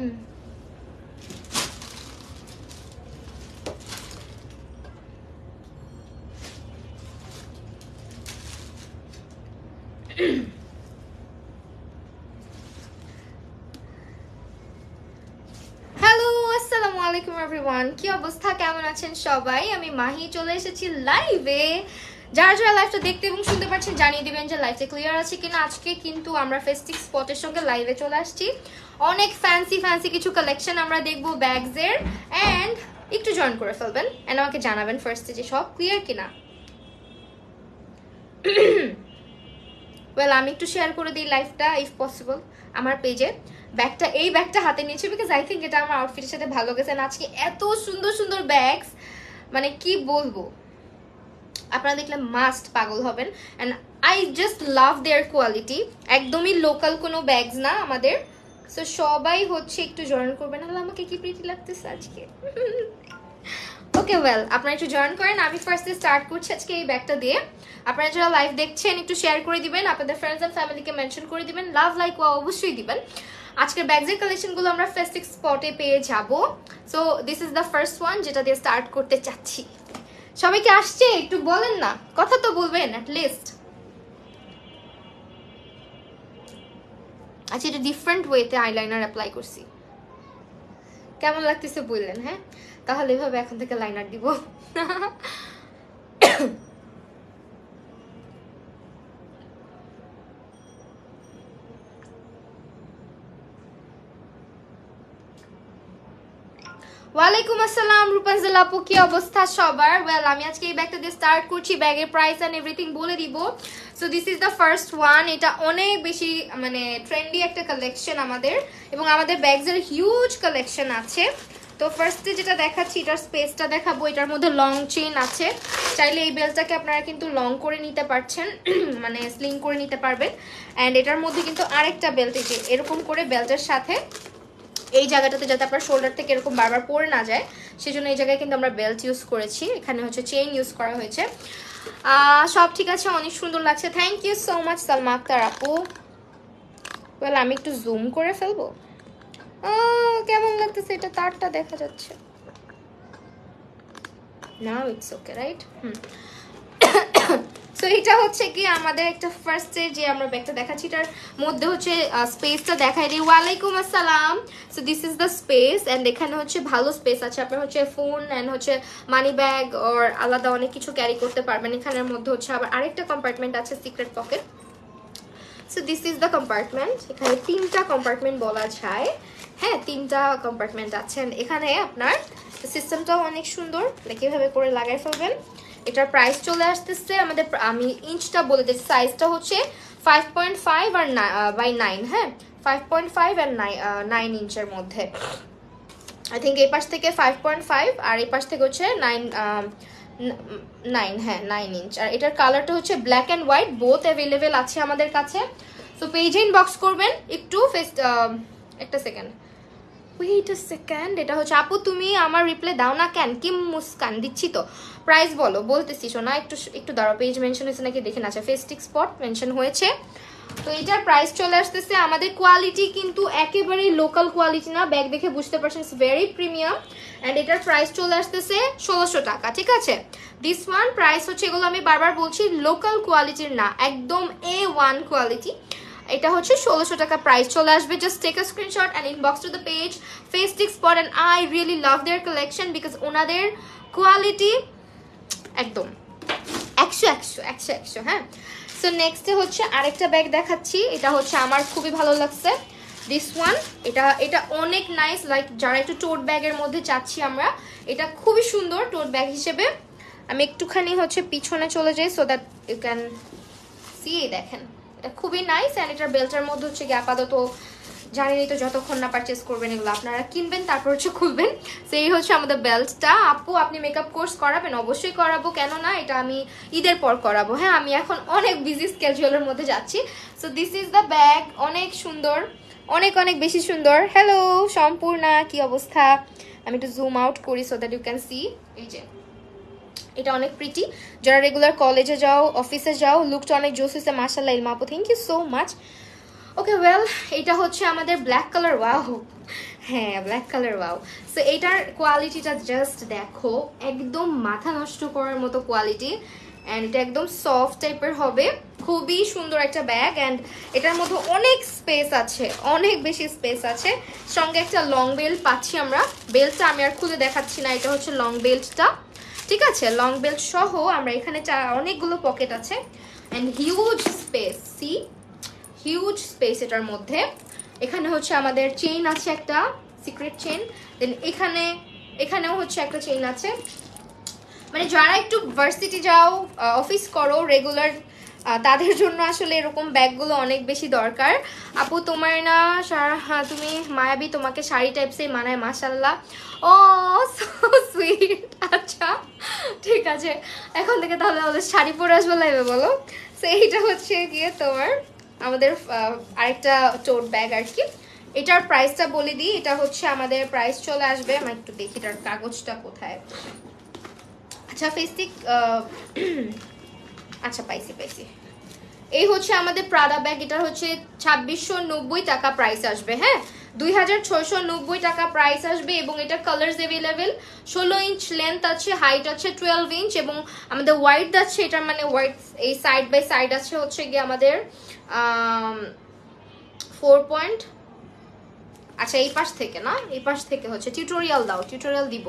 আসসালামু আলাইকুম এভরিওয়ান, কি অবস্থা, কেমন আছেন সবাই? আমি মাহি চলে এসেছি লাইভে। যারা যারা লাইভটা দেখতে এবং শুনতে পাচ্ছেন জানিয়ে দিবেন যে লাইভটা ক্লিয়ার আছে কিনা। আজকে কিন্তু আমরা ফেস্টিভ স্পটের সঙ্গে লাইভে চলে আসছি। অনেক ফ্যান্সি ফ্যান্সি কিছু কালেকশন আমরা দেখবো ব্যাগসের, অ্যান্ড একটু জয়েন করে ফেলবেন অ্যান্ড আমাকে জানাবেন ফার্স্টে যে সব ক্লিয়ার কিনা। ওয়েল, আমি একটু শেয়ার করে দিই লাইভটা ইফ পসিবল আমার পেজে। ব্যাগটা, এই ব্যাগটা হাতে নিয়েছি বিকজ আই থিঙ্ক এটা আমার আউটফিটের সাথে ভালো গেছে। আজকে এত সুন্দর সুন্দর ব্যাগস, মানে কি বলবো, আপনারা দেখলে মাস্ট পাগল হবেন। And I just love there quality. একদমই লোকাল কোনো ব্যাগস না আমাদের। সো সবাই হচ্ছে একটু জয়েন করবেন। আল্লাহ, আমাকে কি প্রিটি লাগতেছে আজকে। ওকে, ওয়েল, আপনারা একটু জয়েন করেন। আমি ফার্স্টে স্টার্ট করছি আজকে এই ব্যাগটা দিয়ে। আপনারা যারা লাইভ দেখছেন একটু শেয়ার করে দিবেন, আপনাদের ফ্রেন্ডস এন্ড ফ্যামিলিকে মেনশন করে দিবেন, লাভ লাইক অবশ্যই দিবেন। আজকের ব্যাগসের কালেকশনগুলো আমরা ফেস্টিভ স্পটে পেয়ে যাব। So this is the first one যেটা দিয়ে স্টার্ট করতে চাচ্ছি। সবাইকে আসছে একটু বলেন না, কথা তো বলবেন অ্যাটলিস্ট। আচ্ছা, এটা ডিফারেন্ট ওয়েতে আইলাইনার অ্যাপ্লাই করছি, কেমন লাগতেছে বললেন? হ্যাঁ, তাহলে এভাবে এখন থেকে লাইনার দিব। ওয়ালাইকুম আসসালাম রূপাঞ্জল আপু, কি অবস্থা সবার? ওয়েল, আমি আজকে এই ব্যাগটা দিয়ে স্টার্ট করছি। ব্যাগের প্রাইস এন্ড এভরিথিং বলে দিব। So this is the first one. এটা অনেক বেশি মানে ট্রেন্ডি একটা কালেকশন আমাদের, এবং আমাদের ব্যাগসের হিউজ কালেকশন আছে। তো ফার্স্টে যেটা দেখাচ্ছি, এটার স্পেসটা দেখাবো। এটার মধ্যে লং চেইন আছে, চাইলে এই বেল্টটাকে আপনারা কিন্তু লং করে নিতে পারছেন, মানে স্লিং করে নিতে পারবেন। অ্যান্ড এটার মধ্যে কিন্তু আরেকটা বেল্ট, এই যে এরকম করে বেল্টের সাথে এই জায়গাটাতে যাতে আপনার শোল্ডার থেকে এরকম বারবার পড়ে না যায়, সেজন্য এই জায়গায় কিন্তু আমরা বেল্ট ইউজ করেছি। এখানে হচ্ছে চেইন ইউজ করা হয়েছে। সব ঠিক আছে, অনেক সুন্দর লাগছে। Thank you so much Salma Akter আপু। ওয়েল, আমি একটু জুম করে ফেলবো। কেমন লাগতেছে এটা? তারটা দেখা যাচ্ছে না? It's okay, right? সো এটা হচ্ছে কি আমাদের একটা ফার্স্টে যে আমরা ব্যাগটা দেখাচ্ছি, এটার মধ্যে হচ্ছে স্পেসটা দেখাই দিই। ওয়ালাইকুম আসসালাম। So this is the space, and এখানে হচ্ছে ভালো স্পেস আছে। আপনার হচ্ছে ফোন অ্যান্ড হচ্ছে মানি ব্যাগ ওর আলাদা অনেক কিছু ক্যারি করতে পারবেন। এখানের মধ্যে হচ্ছে আবার আরেকটা কম্পার্টমেন্ট আছে, secret pocket. So this is the compartment. এখানে 3টা কম্পার্টমেন্ট বলা যায়। হ্যাঁ, 3টা কম্পার্টমেন্ট আছে। এখানে আপনার সিস্টেমটাও অনেক সুন্দর, এভাবে করে লাগাই ফেলবেন। এটার প্রাইস চলে আসতেছে আমাদের, আমি ইঞ্চটা বলে দিচ্ছি, সাইজটা হচ্ছে 5.5 আর বাই 9। হ্যাঁ, 5.5 আর 9 ইঞ্চের মধ্যে। আই থিঙ্ক এই পাশ থেকে 5.5 আর এই পাশ থেকে হচ্ছে 9। হ্যাঁ, 9 ইঞ্চ। আর এটার কালারটা হচ্ছে black and white, both available আছে আমাদের কাছে। সো পেজে ইনবক্স করবেন একটু। একটা সেকেন্ড, ওয়েট আ সেকেন্ড। এটা হচ্ছে আপু, তুমি আমার রিপ্লাই দাও না কেন? কি মুস্কান, দিচ্ছি তো। প্রাইস বলো, বলতেছি শোনা। একটু দাঁড়াও, পেজ মেনশন হয়েছে নাকি দেখে না। আচ্ছা, ফেস্টিভ স্পট মেনশন হয়েছে। তো এটার প্রাইস চলে আসতেছে। আমাদের কোয়ালিটি কিন্তু একেবারেই লোকাল কোয়ালিটি না, ব্যাগ দেখে বুঝতে পারছেন, ইটস ভেরি প্রিমিয়াম। অ্যান্ড এটার প্রাইস চলে আসতেছে 1600 টাকা। ঠিক আছে, দিস ওয়ান প্রাইস হচ্ছে, এগুলো আমি বারবার বলছি, লোকাল কোয়ালিটির না, একদম A1 কোয়ালিটি। এটা হচ্ছে 1600 টাকা প্রাইস চলে আসবে। Just take a screenshot and inbox to the page festive spot. And I really love their collection because ওনাদের কোয়ালিটি একদম 100। হ্যাঁ, সো নেক্সটে হচ্ছে আরেকটা ব্যাগ দেখাচ্ছি। এটা হচ্ছে আমার খুবই ভালো লাগছে, দিস ওয়ান। এটা অনেক নাইস, লাইক যারা একটু টোট ব্যাগের মধ্যে চাচ্ছি আমরা, এটা খুবই সুন্দর টোট ব্যাগ হিসেবে। আমি একটুখানি হচ্ছে পিছনে চলে যাই so that you can see. দেখেন, এটা খুবই নাইস। অ্যান্ড এটার বেল্টের মধ্যে হচ্ছে কি আপাতত জানেনই তো, যতক্ষণ না পারচেস করবেন এগুলো আপনারা কিনবেন, তারপর হচ্ছে খুলবেন। সেই হচ্ছে আমাদের বেল্টটা। আপু, আপনি মেকআপ কোর্স করাবেন? অবশ্যই করাবো, কেন না। এটা আমি ঈদের পর করাবো। হ্যাঁ, আমি এখন অনেক বিজি স্কেজুয়ালের মধ্যে যাচ্ছি। So this is the bag, অনেক সুন্দর, অনেক অনেক বেশি সুন্দর। হ্যালো সম্পূর্ণা, কি অবস্থা? আমি একটু জুম আউট করি so that you can see. এই যে এটা অনেক প্রিটি। যারা রেগুলার কলেজে যাও, অফিসে যাও, লুকটা অনেক জোস হয়েছে মাশাআল্লাহ। ইলমা আপু, thank you so much. Okay well, এটা হচ্ছে আমাদের ব্ল্যাক কালার। ওয়াও, হ্যাঁ ব্ল্যাক কালার, ওয়াও। সো এটার কোয়ালিটিটা জাস্ট দেখো, একদম মাথা নষ্ট করার মতো কোয়ালিটি। অ্যান্ড এটা একদম সফট টাইপের হবে, খুবই সুন্দর একটা ব্যাগ। অ্যান্ড এটার মধ্যে অনেক স্পেস আছে, অনেক বেশি স্পেস আছে। সঙ্গে একটা লং বেল্ট পাচ্ছি আমরা। বেল্টটা আমি আর খুলে দেখাচ্ছি না, এটা হচ্ছে লং বেল্টটা, ঠিক আছে? লং বেল্ট সহ আমরা এখানে অনেকগুলো পকেট আছে। And huge space, see huge space এটার মধ্যে। এখানে হচ্ছে আমাদের চেইন আছে একটা, সিক্রেট চেইন। দেন এখানেও হচ্ছে একটা চেইন আছে। মানে যারা একটু ভার্সিটি যাও, অফিস করো রেগুলার, তাদের জন্য আসলে এরকম ব্যাগগুলো অনেক বেশি দরকার। আপু তোমার না হ্যাঁ তুমি মায়াবী, তোমাকে শাড়ি টাইপসে মানায় মাশাল্লাহ। ও সো সুইট। আচ্ছা ঠিক আছে, এখন থেকে তাহলে আমাদের শাড়ি পরে আসবো লাইভে, বলো। সো এইটা হচ্ছে গিয়ে তোমার আমাদের আরেকটা টোট ব্যাগ আর কি। এটার প্রাইসটা বলে দিই, এটা হচ্ছে আমাদের প্রাইস চলে আসবে, আমি একটু দেখি এটার কাগজটা কোথায়। আচ্ছা ফেস্টিক, আচ্ছা পাইছি। এই হচ্ছে আমাদের প্রাডা ব্যাগ, এটা হচ্ছে 2690 টাকা প্রাইস আসবে। হ্যাঁ 2690 টাকা প্রাইস আসবে। এবং এটা কালার্স অ্যাভেলেবেল, 16 ইঞ্চ লেন্থ আছে, হাইট আছে 12 ইঞ্চ, এবং আমাদের হোয়াইট আছে। এটার মানে হোয়াইট এই সাইড বাই সাইড আছে হচ্ছে গিয়ে আমাদের 4 পয়েন্ট। আচ্ছা এই পাশ থেকে না, এই পাশ থেকে হচ্ছে টিউটোরিয়াল দাও, টিউটোরিয়াল দিব।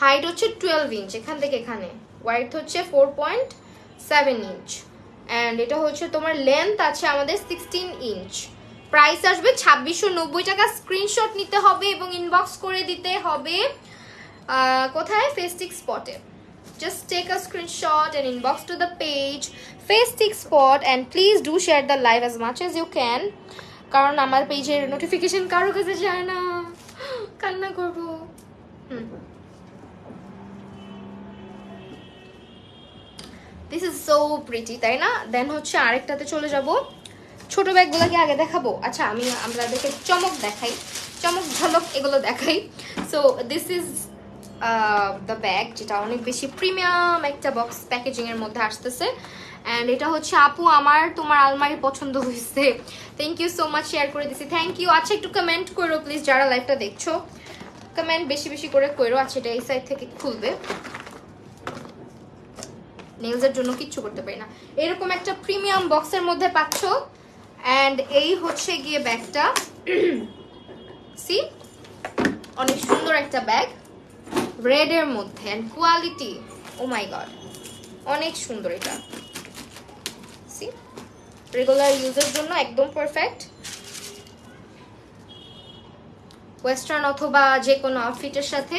হাইট হচ্ছে 12 ইঞ্চ এখান থেকে এখানে, ওয়াইড হচ্ছে 4.7 ইঞ্চ। অ্যান্ড এটা হচ্ছে তোমার লেন্থ আছে আমাদের 16 ইঞ্চ। প্রাইস আসবে 2690 টাকা। স্ক্রিনশট নিতে হবে এবং ইনবক্স করে দিতে হবে কোথায়, ফেস্টিক স্পটে। Just take a screenshot and inbox to the page Festic Spot, and please do share the live as much as you can, কারণ আমার পেজের নোটিফিকেশন কারো কাছে যায় না, কান্না করবো। দিস ইজ সো প্রিটি, তাই না? দেন হচ্ছে আরেকটাতে চলে যাব। ছোট ব্যাগগুলোকে আগে দেখাবো। আচ্ছা আমাদেরকে চমক দেখাই, চমক ঝলক এগুলো দেখাই। So this is the bag, যেটা অনেক বেশি প্রিমিয়াম একটা বক্স প্যাকেজিং এর মধ্যে আসতেছে। অ্যান্ড এটা হচ্ছে আপু আমার তোমার আলমারি পছন্দ হয়েছে, thank you so much, share করে দিছি, থ্যাংক ইউ। আচ্ছা একটু কমেন্ট করো প্লিজ, যারা লাইভটা দেখছো কমেন্ট বেশি বেশি করে করো। আচ্ছা এটা এই সাইড থেকে খুলবে, নেলসের জন্য কিচ্ছু করতে পারি না। এরকম একটা প্রিমিয়াম বক্সের মধ্যে পাচ্ছ। অ্যান্ড এই হচ্ছে গিয়ে ব্যাগটা, সি অনেক সুন্দর একটা ব্যাগ, রেড এর মধ্যে। And quality, oh my god, অনেক সুন্দর। এটা সি রেগুলার ইউজের জন্য একদম পারফেক্ট, ওয়েস্টার্ন অথবা যে কোনো আউটফিটের সাথে।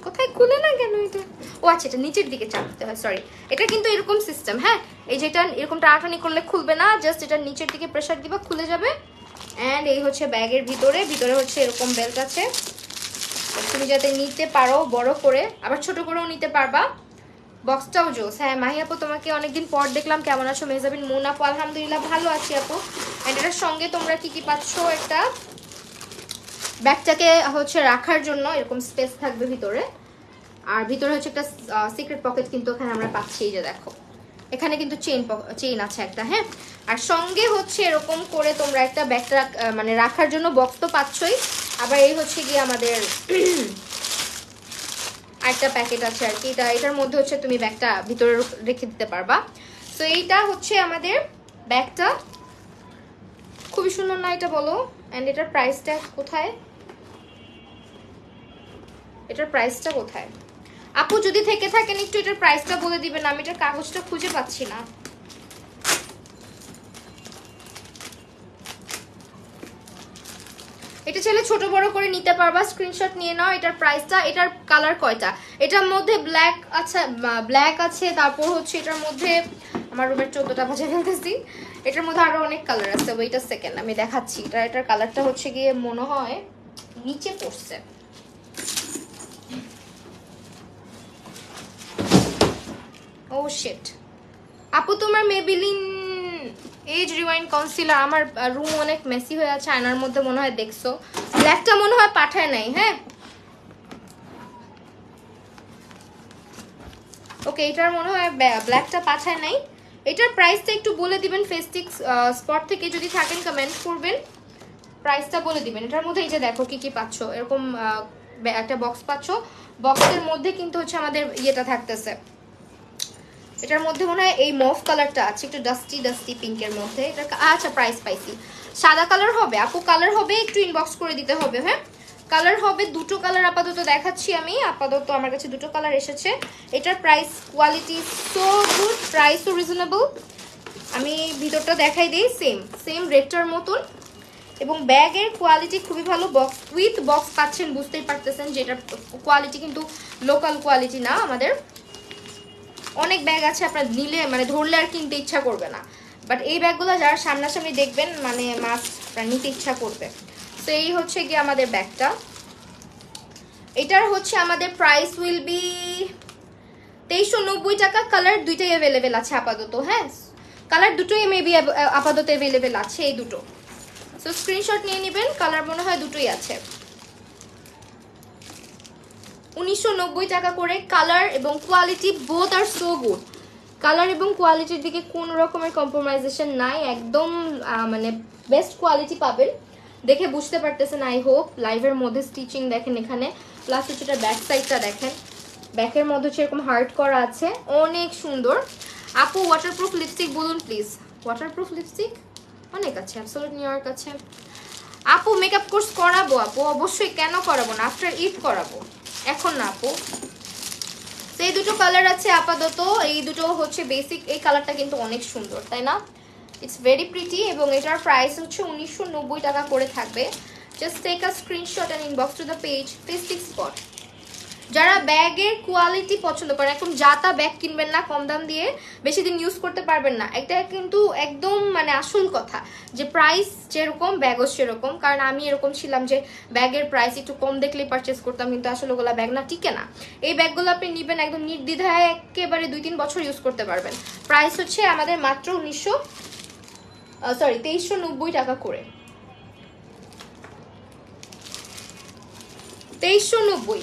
কোথায় খুলে না কেন এটা? ও আচ্ছা এটা নিচের দিকে চাপতে হয়, সরি। এটা কিন্তু এরকম সিস্টেম, হ্যাঁ এই যেটা এরকম টানাটানি করলে খুলবে না, জাস্ট এটা নিচের দিকে প্রেসার দিবা খুলে যাবে। অ্যান্ড এই হচ্ছে ব্যাগের ভিতরে হচ্ছে এরকম বেল্ট আছে, তুমি যাতে নিতে পারো বড় করে, আবার ছোট করেও নিতে পারবা। বক্সটাও জোস। হ্যাঁ মাহি আপু তোমাকে অনেকদিন পর দেখলাম, কেমন আছো? মেহজাবিন মুন আপু আলহামদুলিল্লাহ ভালো আছি আপু। অ্যান্ড এটার সঙ্গে তোমরা কি পাচ্ছ, একটা ব্যাগটাকে হচ্ছে রাখার জন্য এরকম স্পেস থাকবে ভিতরে, আর ভিতরে হচ্ছে একটা সিক্রেট পকেট কিন্তু এখানে আমরা পাচ্ছি, এই যে দেখো এখানে কিন্তু চেইন আছে একটা। হ্যাঁ আর সঙ্গে হচ্ছে এরকম করে তোমরা একটা ব্যাগটা মানে রাখার জন্য বক্স তো পাচ্ছই, আবার এই হচ্ছে গিয়ে আমাদের আরেকটা প্যাকেট আছে আর কি। এটার মধ্যে হচ্ছে তুমি ব্যাগটা ভিতরে রেখে দিতে পারবা। তো এইটা হচ্ছে আমাদের ব্যাগটা, খুবই সুন্দর না এটা, বলো? অ্যান্ড এটার প্রাইসটা কোথায়, এটার প্রাইসটা কোথায় আপু? যদি থেকে থাকেন একটু এটার প্রাইসটা বলে দিবেন, আমি এটার কাগজটা খুঁজে পাচ্ছি না। এটা চাইলে ছোট বড় করে নিতে পারবা, স্ক্রিনশট নিয়ে নাও। এটার প্রাইসটা, এটার কালার কয়টা? এটার মধ্যে ব্ল্যাক আছে, ব্ল্যাক আছে, তারপর হচ্ছে এটার মধ্যে আমার রুমের 14টা বাজে ফেলতেছি, এটার মধ্যে আরো অনেক কালার আছে। ওয়েট আ সেকেন্ড আমি দেখাচ্ছি। এটার কালারটা হচ্ছে গিয়ে মনে হয় নিচে পড়ছে, ও শিট। আপু তোমার মেবিলিন এজ রিওয়াইন্ড কনসিলার, আমার রুম অনেক মেসি হয়ে আছে, আয়নার মধ্যে মনে হয় দেখছো, ব্ল্যাকটা মনে হয় পাঠায় নাই। হ্যাঁ ওকে, এটার মনে হয় ব্ল্যাকটা পাঠায় নাই। এটার প্রাইসটা একটু বলে দিবেন, ফেস্টিক স্পট থেকে যদি থাকেন কমেন্ট করবেন, প্রাইসটা বলে দিবেন। এটার মধ্যে এই যে দেখো কি কি পাচ্ছ, এরকম একটা বক্স পাচ্ছ। বক্সের মধ্যে কিন্তু হচ্ছে আমাদের ইয়েটা থাকতেছে, এটার মধ্যে মনে হয় এই মফ কালারটা আছে, একটু ডাস্টি ডাস্টি পিঙ্কের মধ্যে। এটা আচ্ছা প্রাইস পাইছি, সাদা কালার হবে আপু, কালার হবে একটু ইনবক্স করে দিতে হবে। হ্যাঁ, কালার হবে দুটো কালার আপাতত দেখাচ্ছি আমি, আপাতত আমার কাছে দুটো কালার এসেছে। এটার প্রাইস কোয়ালিটি সো গুড, প্রাইসও রিজনেবল। আমি ভিতরটা দেখাই দিই, সেম সেম রেডটার মতন, এবং ব্যাগের কোয়ালিটি খুবই ভালো। বক্স উইথ বক্স পাচ্ছেন, বুঝতেই পারতেছেন যে এটার কোয়ালিটি কিন্তু লোকাল কোয়ালিটি না। আমাদের অনেক ব্যাগ আছে আপনার নিলে মানে ধরলে আর কিনতে ইচ্ছা করবে না, বাট এই ব্যাগগুলো যারা সামনাসামনি দেখবেন মানে মাস্ট নিতে ইচ্ছা করবে। তো এই হচ্ছে গিয়ে আমাদের ব্যাগটা। এটার হচ্ছে আমাদের প্রাইস উইল বি 2390 টাকা। কালার দুইটাই অ্যাভেলেবেল আছে আপাতত। হ্যাঁ, কালার দুটোই মেবি আপাতত অ্যাভেলেবেল আছে, এই দুটো। সো স্ক্রিনশট নিয়ে নেবেন, কালার মনে হয় দুটোই আছে। 1990 টাকা করে। কালার এবং কোয়ালিটি বোথ আর সো গুড। কালার এবং কোয়ালিটির দিকে কোন রকমের কম্প্রোমাইজেশন নাই, একদম মানে বেস্ট কোয়ালিটি পাবেন। দেখে বুঝতে পারতেছেন আই হোপ। লাইভের মধ্যে স্টিচিং দেখেন এখানে, প্লাস হচ্ছে এটা ব্যাক সাইডটা দেখেন, ব্যাকের মধ্যে হচ্ছে এরকম হার্ট করা আছে, অনেক সুন্দর। আপু ওয়াটারপ্রুফ লিপস্টিক বলুন প্লিজ। ওয়াটারপ্রুফ লিপস্টিক অনেক আছে, অ্যাবসলিউট নিউইয়র্ক আছে। আপু মেকআপ কোর্স করাবো আপু, অবশ্যই, কেন করাবো না, আফটার ঈদ করাবো, এখন না আপু। এই দুটো কালার আছে আপাতত, এই দুটো হচ্ছে বেসিক। এই কালারটা কিন্তু অনেক সুন্দর, তাই না? ইটস ভেরি প্রিটি, এবং এটার প্রাইস হচ্ছে 1990 টাকা করে থাকবে। Just take a screenshot and inbox to the page Festic Spot. যারা ব্যাগের কোয়ালিটি পছন্দ করেন, এখন যাতা ব্যাগ কিনবেন না কম দাম দিয়ে, বেশি দিন ইউজ করতে পারবেন না, এটা কিন্তু একদম মানে আসল কথা, যে প্রাইস যেরকম ব্যাগও সেরকম। কারণ আমি এরকম ছিলাম যে ব্যাগের প্রাইস একটু কম দেখলেই পারচেস করতাম, কিন্তু আসলে ওগুলো ব্যাগ না, টিকে না। এই ব্যাগগুলো আপনি নেবেন একদম নির্দ্বিধায়, একেবারে 2-3 বছর ইউজ করতে পারবেন। প্রাইস হচ্ছে আমাদের মাত্র 2390 টাকা করে। 2390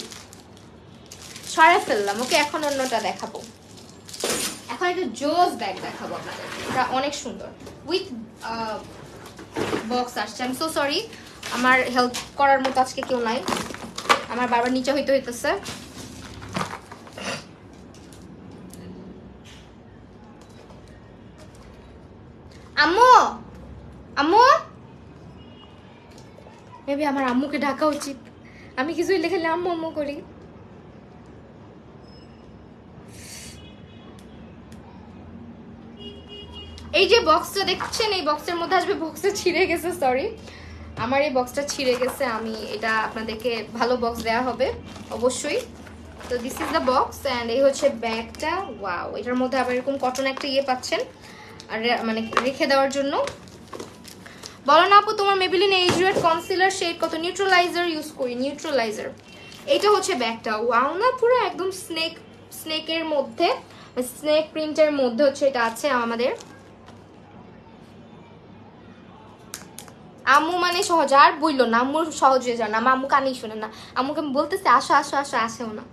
সরাই ফেললাম। ওকে, এখন অন্যটা দেখাবো। এখন একটা জোস ব্যাগ দেখাবো আপনাদের, এটা অনেক সুন্দর, উইথ বক্স আসছে। আমি সো সরি, আমার হেল্প করার মতো আজকে কেউ নাই, আমার বারবার নিচে হইতেছে। আম্মু, আম্মু, মেবি আমার আম্মুকে ডাকা উচিত, আমি কিছুই লেখালে আম্মু আম্মু করি। এই যে বক্সটা দেখছেন, এই বক্সের মধ্যে আসবে, বক্সটা ছিঁড়ে গেছে, সরি আমার এই বক্সটা ছিঁড়ে গেছে, আমি এটা আপনাদেরকে ভালো বক্স দেওয়া হবে অবশ্যই। তো this is the box, and এই হচ্ছে ব্যাগটা। ওয়াও, এটার মধ্যে আবার এরকম কটন একটা ইয়ে পাচ্ছেন, আর মানে রেখে দেওয়ার জন্য। বলো না আপু তোমার Maybelline age red concealer shade কত? নিউট্রালাইজার ইউজ করি, নিউট্রালাইজার। এইটা হচ্ছে ব্যাগটা। ওয়াও না, পুরো একদম স্নেকের মধ্যে, স্নেক প্রিন্টের মধ্যে হচ্ছে এটা আছে আমাদের। আম্মু মানে সহজ, আর বললো না আম্মু সহজে যান, আম্মু কানেই শুনে না। আম্মুকে আমি বলতেছি আসো আসো আসো, আসেও না।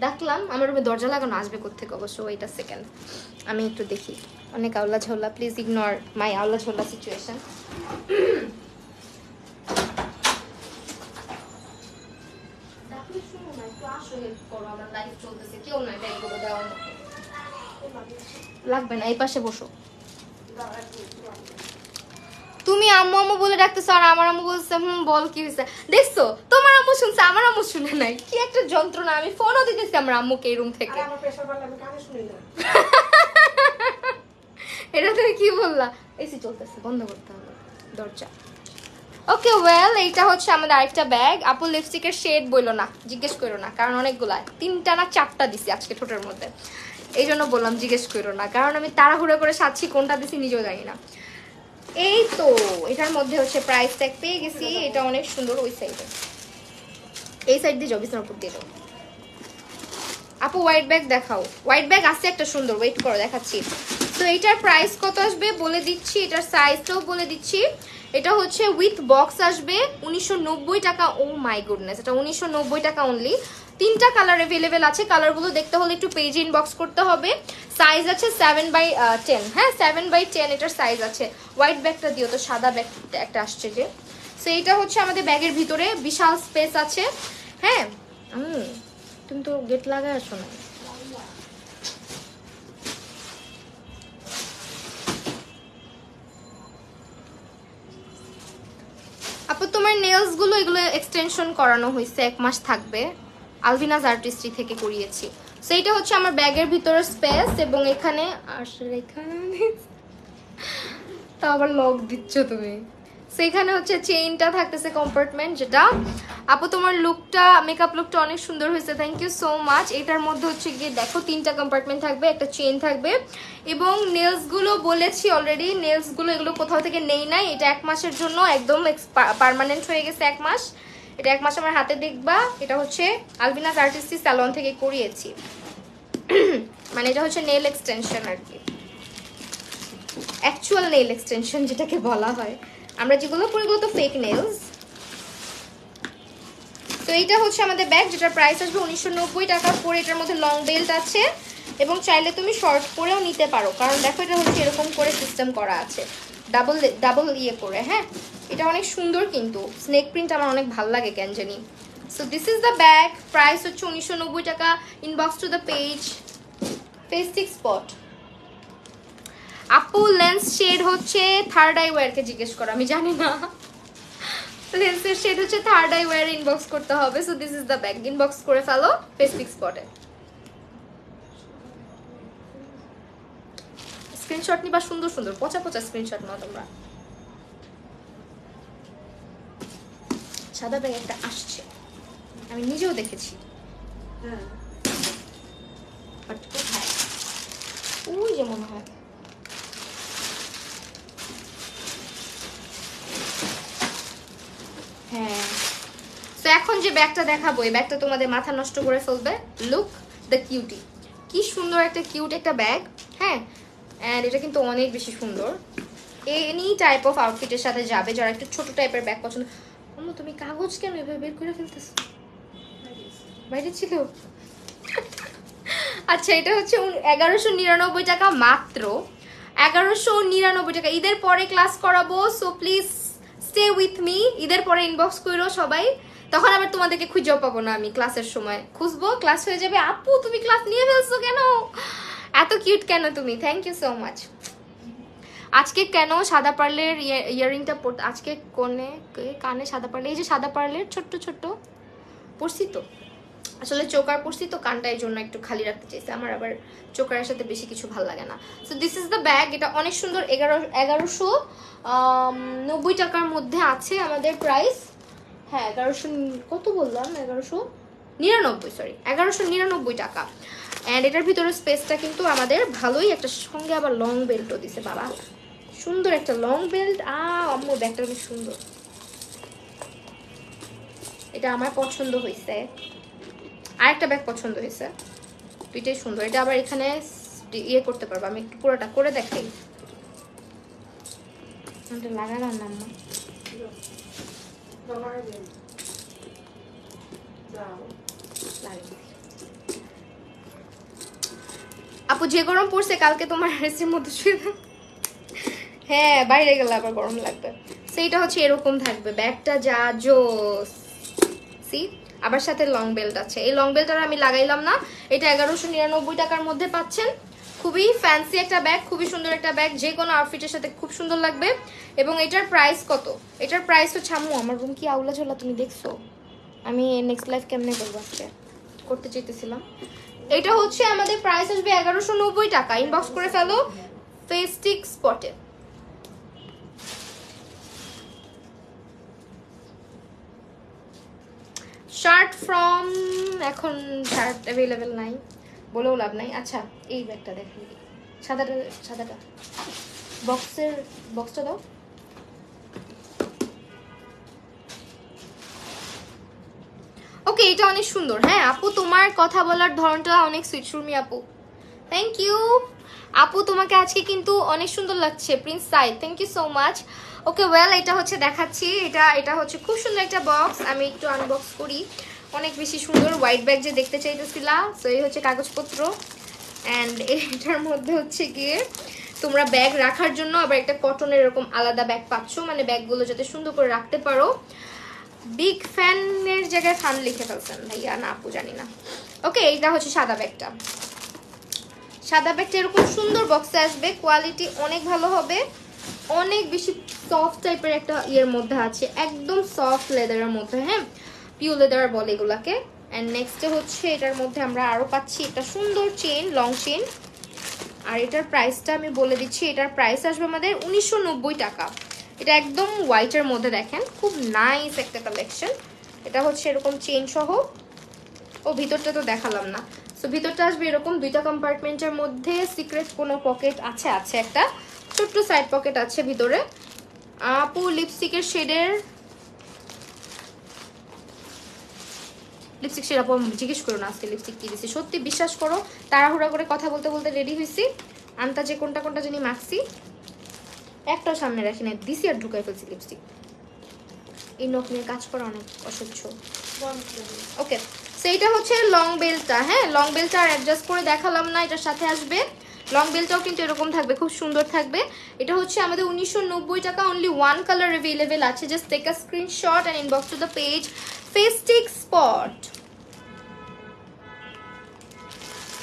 ডাকলাম, আমার রুমে দরজা লাগানো, আসবে কোত্থেকে অবশ্য। ওয়েট আ সেকেন্ড, আমি একটু দেখি। অনেক আওলা ঝোলা, প্লিজ ইগনোর মাই আওলা ঝোলা সিচুয়েশন। লাগবে না, এই পাশে বসো। তুমি আম্মু আম্মু বলে ডাকতেছো, আর আমার আম্মু বলছে বল কি হয়েছে। দেখছো, তোমার আম্মু শুনছে, আমার আম্মু শুনে নাই, কি একটা যন্ত্রণা। আমি ফোনও দিতেছি আমার আম্মুকে এই রুম থেকে। এটা তুমি কি বললা? এসি চলতেছে, বন্ধ করতে হবে দরজা। ওকে ওয়েল, এইটা হচ্ছে আমাদের আরেকটা ব্যাগ। আপু লিপস্টিকের শেড বললো না, জিজ্ঞেস করো না, কারণ অনেকগুলা, 3টা না 4টা দিছি আজকে ঠোঁটের মধ্যে, এই জন্য বললাম জিজ্ঞেস করো না, কারণ আমি তাড়াহুড়ো করে সাজছি, কোনটা দিছি নিজেও জানি না। এই তো এটার মধ্যে হচ্ছে প্রাইস ট্যাগ পেয়ে গেছি, এটা অনেক সুন্দর। ওই সাইডে, এই সাইড দিয়ে যাও, বিছানার উপর দিয়ে যাও। আপু হোয়াইট ব্যাগ দেখাও। হোয়াইট ব্যাগ আছে একটা সুন্দর, ওয়েট করো দেখাচ্ছি। তো এটার প্রাইস কত আসবে বলে দিচ্ছি, এটার সাইজটাও বলে দিচ্ছি। এটা হচ্ছে উইথ বক্স আসবে 1990 টাকা। ও মাই গুডনেস, এটা 1990 টাকা অনলি। 3টা কালার অ্যাভেলেবেল আছে, কালারগুলো দেখতে হলে একটু পেজে ইনবক্স করতে হবে। সাইজ আছে 7/10, হ্যাঁ 7/10 এটার সাইজ আছে। হোয়াইট ব্যাগটা দিও তো, সাদা ব্যাগ একটা আসছে যে। সো এইটা হচ্ছে আমাদের ব্যাগের ভিতরে বিশাল স্পেস আছে। হ্যাঁ তুমি তো গেট লাগায় আসো না। আপু তোমার নেলস গুলো এগুলো এক্সটেনশন করানো হয়েছে, 1 মাস থাকবে। আলভিনাজ আর্টিস্ট্রি থেকে করিয়েছি। সো এইটা হচ্ছে আমার ব্যাগের ভিতরে স্পেস, এবং এখানে আসলে এখানে তা আবার লক দিচ্ছ তুমি। সেইখানে হচ্ছে চেইনটা থাকতেছে কম্পার্টমেন্ট, যেটা আপু তোমার লুকটা, মেকআপ লুকটা অনেক সুন্দর হয়েছে, থ্যাংক ইউ সো মাচ। এটার মধ্যে হচ্ছে গিয়ে দেখো 3টা কম্পার্টমেন্ট থাকবে, একটা চেইন থাকবে। এবং নেলস গুলো বলেছি অলরেডি, নেলস গুলো এগুলো কোথাও থেকে নেই নাই, এটা 1 মাসের জন্য একদম পার্মানেন্ট হয়ে গেছে 1 মাস। এটা 1 মাস আমার হাতে দেখবা। এটা হচ্ছে আলভিনাজ আর্টিস্ট্রি স্যালন থেকে করিয়েছি। মানে এটা হচ্ছে নেল এক্সটেনশন আর কি, অ্যাকচুয়াল নেল এক্সটেনশন যেটাকে বলা হয়। আমরা যেগুলো করি তো ফেক নেলস। তো এইটা হচ্ছে আমাদের ব্যাগ, যেটার প্রাইস আসবে 1990 টাকা পরে। এটার মধ্যে লং বেল্ট আছে, এবং চাইলে তুমি শর্ট পরেও নিতে পারো, কারণ দেখো এটা হচ্ছে এরকম করে সিস্টেম করা আছে, ডাবল ইয়ে করে। হ্যাঁ এটা অনেক সুন্দর, কিন্তু স্নেক প্রিন্ট আমার অনেক ভালো লাগে কেন জানি। So this is the bag, price হচ্ছে 1990 টাকা। Inbox to the page. Festic Spot আপু লেন্স শেড হচ্ছে থার্ড আই ওয়্যারকে জিজ্ঞেস করো, আমি জানি না। লেন্সের শেড হচ্ছে থার্ড আই ওয়্যার, ইনবক্স করতে হবে। So this is the bag, inbox করে ফেলো ফেস্টিক স্পটে। স্ক্রিনশট নিবা সুন্দর সুন্দর, পচা পচা স্ক্রিনশট নাও তোমরা। সাদা ব্যাগ একটা আসছে, আমি নিজেও দেখেছি। বাট কোথায়? ওই যে মনে হয়। হ্যাঁ, তো এখন যে ব্যাগটা দেখাবো, এই ব্যাগটা তোমাদের মাথা নষ্ট করে ফেলবে। লুক দ্য কিউটি, কি সুন্দর একটা কিউট একটা ব্যাগ। হ্যাঁ, অ্যান্ড এটা কিন্তু অনেক বেশি সুন্দর, এনি টাইপ অফ আউটফিটের সাথে যাবে। যারা একটু ছোট টাইপের ব্যাগ পছন্দ। তুমি কাগজ কেন এভাবে বের করে ফেলতেছ? বাইরে ছিল। আচ্ছা, এটা হচ্ছে 1199 টাকা মাত্র, 1199 টাকা। ঈদের পরে ক্লাস করাবো, so please stay with me. ঈদের পরে ইনবক্স করো সবাই, তখন আবার তোমাদেরকে খুঁজেও পাবো না আমি। ক্লাসের সময় খুঁজবো, ক্লাস হয়ে যাবে। আপু তুমি ক্লাস নিয়ে ফেলছো কেন, এত কিউট কেন তুমি? Thank you so much. আজকে কেন সাদা পার্লের ইয়ারিংটা পড়তে, আজকে কানে সাদা পার্লে, এই যে সাদা পার্লের ছোট্ট ছোট্ট পড়ছি তো, আসলে চোকার পড়ছি তো কানটা, এই জন্য একটু খালি রাখতে চাইছি। আমার আবার চোকারের সাথে বেশি কিছু ভালো লাগে না। So this is the bag, এটা অনেক সুন্দর। 1190 টাকার মধ্যে আছে আমাদের প্রাইস। হ্যাঁ 1100 কত বললাম, 1199, সরি 1199 টাকা। অ্যান্ড এটার ভিতরে স্পেসটা কিন্তু আমাদের ভালোই, একটা সঙ্গে আবার লং বেল্টও দিছে। বাবা সুন্দর একটা লং বেল্ট। আম্মু ব্যাগটা অনেক সুন্দর, এটা আমার পছন্দ হয়েছে। আরেকটা ব্যাগ পছন্দ হয়েছে, দুইটাই সুন্দর। এটা আবার এখানে ইয়ে করতে পারবো, আমি একটু পুরোটা করে দেখাই। লাগালাম না আম্মা, আপু যে গরম পড়ছে কালকে তোমার এসির মধ্যে শুয়ে। হ্যাঁ বাইরে গেলে আবার গরম লাগবে। সেইটা হচ্ছে এরকম থাকবে ব্যাগটা, যা জোস। সি আবার সাথে লং বেল্ট আছে। এই লং বেল্টটা আমি লাগাইলাম না, এটা 1199 টাকার মধ্যে পাচ্ছেন। খুবই ফ্যান্সি একটা ব্যাগ, খুবই সুন্দর একটা ব্যাগ, যে কোনো আউটফিটের সাথে খুব সুন্দর লাগবে। এবং এটার প্রাইস কত? এটার প্রাইস হচ্ছে, আম্মু আমার রুম কি আউলা ঝোলা তুমি দেখছো? আমি নেক্সট লাইফ কেমনে করবো আজকে করতে চাইতেছিলাম। এটা হচ্ছে আমাদের প্রাইস আসবে 1190 টাকা। ইনবক্স করে ফেলো ফেস্টিক স্পটে। শার্ট ফ্রম, এখন শার্ট অ্যাভেলেবেল নাই বলেও লাভ নাই। আচ্ছা এই ব্যাগটা দেখি, সাদাটা, সাদাটা বক্সটা দাও। ওকে এটা অনেক সুন্দর। হ্যাঁ আপু তোমার কথা বলার ধরনটা অনেক সুইট। সুরমি আপু থ্যাংক ইউ। আপু তোমাকে আজকে কিন্তু অনেক সুন্দর লাগছে। Prince Sayed thank you so much. Okay well, এটা হচ্ছে দেখাচ্ছি, এটা হচ্ছে খুব সুন্দর একটা বক্স। আমি একটু আনবক্স করি। অনেক বেশি সুন্দর, হোয়াইট ব্যাগ যে দেখতে চাইতেছিলা, সো এই হচ্ছে কাগজপত্র। অ্যান্ড এটার মধ্যে হচ্ছে গিয়ে তোমরা ব্যাগ রাখার জন্য আবার একটা কটনের এরকম আলাদা ব্যাগ পাচ্ছ, মানে ব্যাগগুলো যাতে সুন্দর করে রাখতে পারো। বিগ ফ্যানের জায়গায় ফান লিখে ফেলছেন ভাইয়া, না আপু জানি না। ওকে, এইটা হচ্ছে সাদা ব্যাগটা। সাদা ব্যাগটা এরকম সুন্দর বক্সে আসবে, কোয়ালিটি অনেক ভালো হবে, অনেক বেশি সফট টাইপের একটা ইয়ের মধ্যে আছে, একদম সফট লেদারের মধ্যে, হ্যাঁ পিওর লেদার বলে এগুলাকে। অ্যান্ড নেক্সটে হচ্ছে এটার মধ্যে আমরা আরও পাচ্ছি একটা সুন্দর চেন, লং চেন। আর এটার প্রাইসটা আমি বলে দিচ্ছি, এটার প্রাইস আসবে আমাদের 1990 টাকা। এটা একদম হোয়াইটের মধ্যে, দেখেন খুব নাইস একটা কালেকশন। এটা হচ্ছে এরকম চেন সহ, ও ভিতরটা তো দেখালাম না। সো ভিতরটা আসবে এরকম দুইটা কম্পার্টমেন্টের মধ্যে, সিক্রেট কোনো পকেট আছে, আছে একটা ছোট্ট সাইড পকেট আছে ভিতরে। আপু লিপস্টিকের শেডের লিপস্টিক শেড আপু জিজ্ঞেস করো না আজকে লিপস্টিক কি দিছি, সত্যি বিশ্বাস করো তাড়াহুড়া করে কথা বলতে বলতে রেডি হয়েছি, আন্তাজে কোনটা কোনটা জানি মাখছি, একটাও সামনে রাখি না, দিছি আর ঢুকাই ফেলছি লিপস্টিক। এই নখ নিয়ে কাজ করা অনেক অসহ্য। ওকে, সো এইটা হচ্ছে লং বেলটা, হ্যাঁ লং বেলটা আর অ্যাডজাস্ট করে দেখালাম না, এটার সাথে আসবে। লং বেলটাও কিন্তু এরকম থাকবে, খুব সুন্দর থাকবে। এটা হচ্ছে আমাদের 1990 টাকা, অনলি ওয়ান কালার অ্যাভেলেবেল আছে। Just take a screenshot and inbox to the page Festic Spot.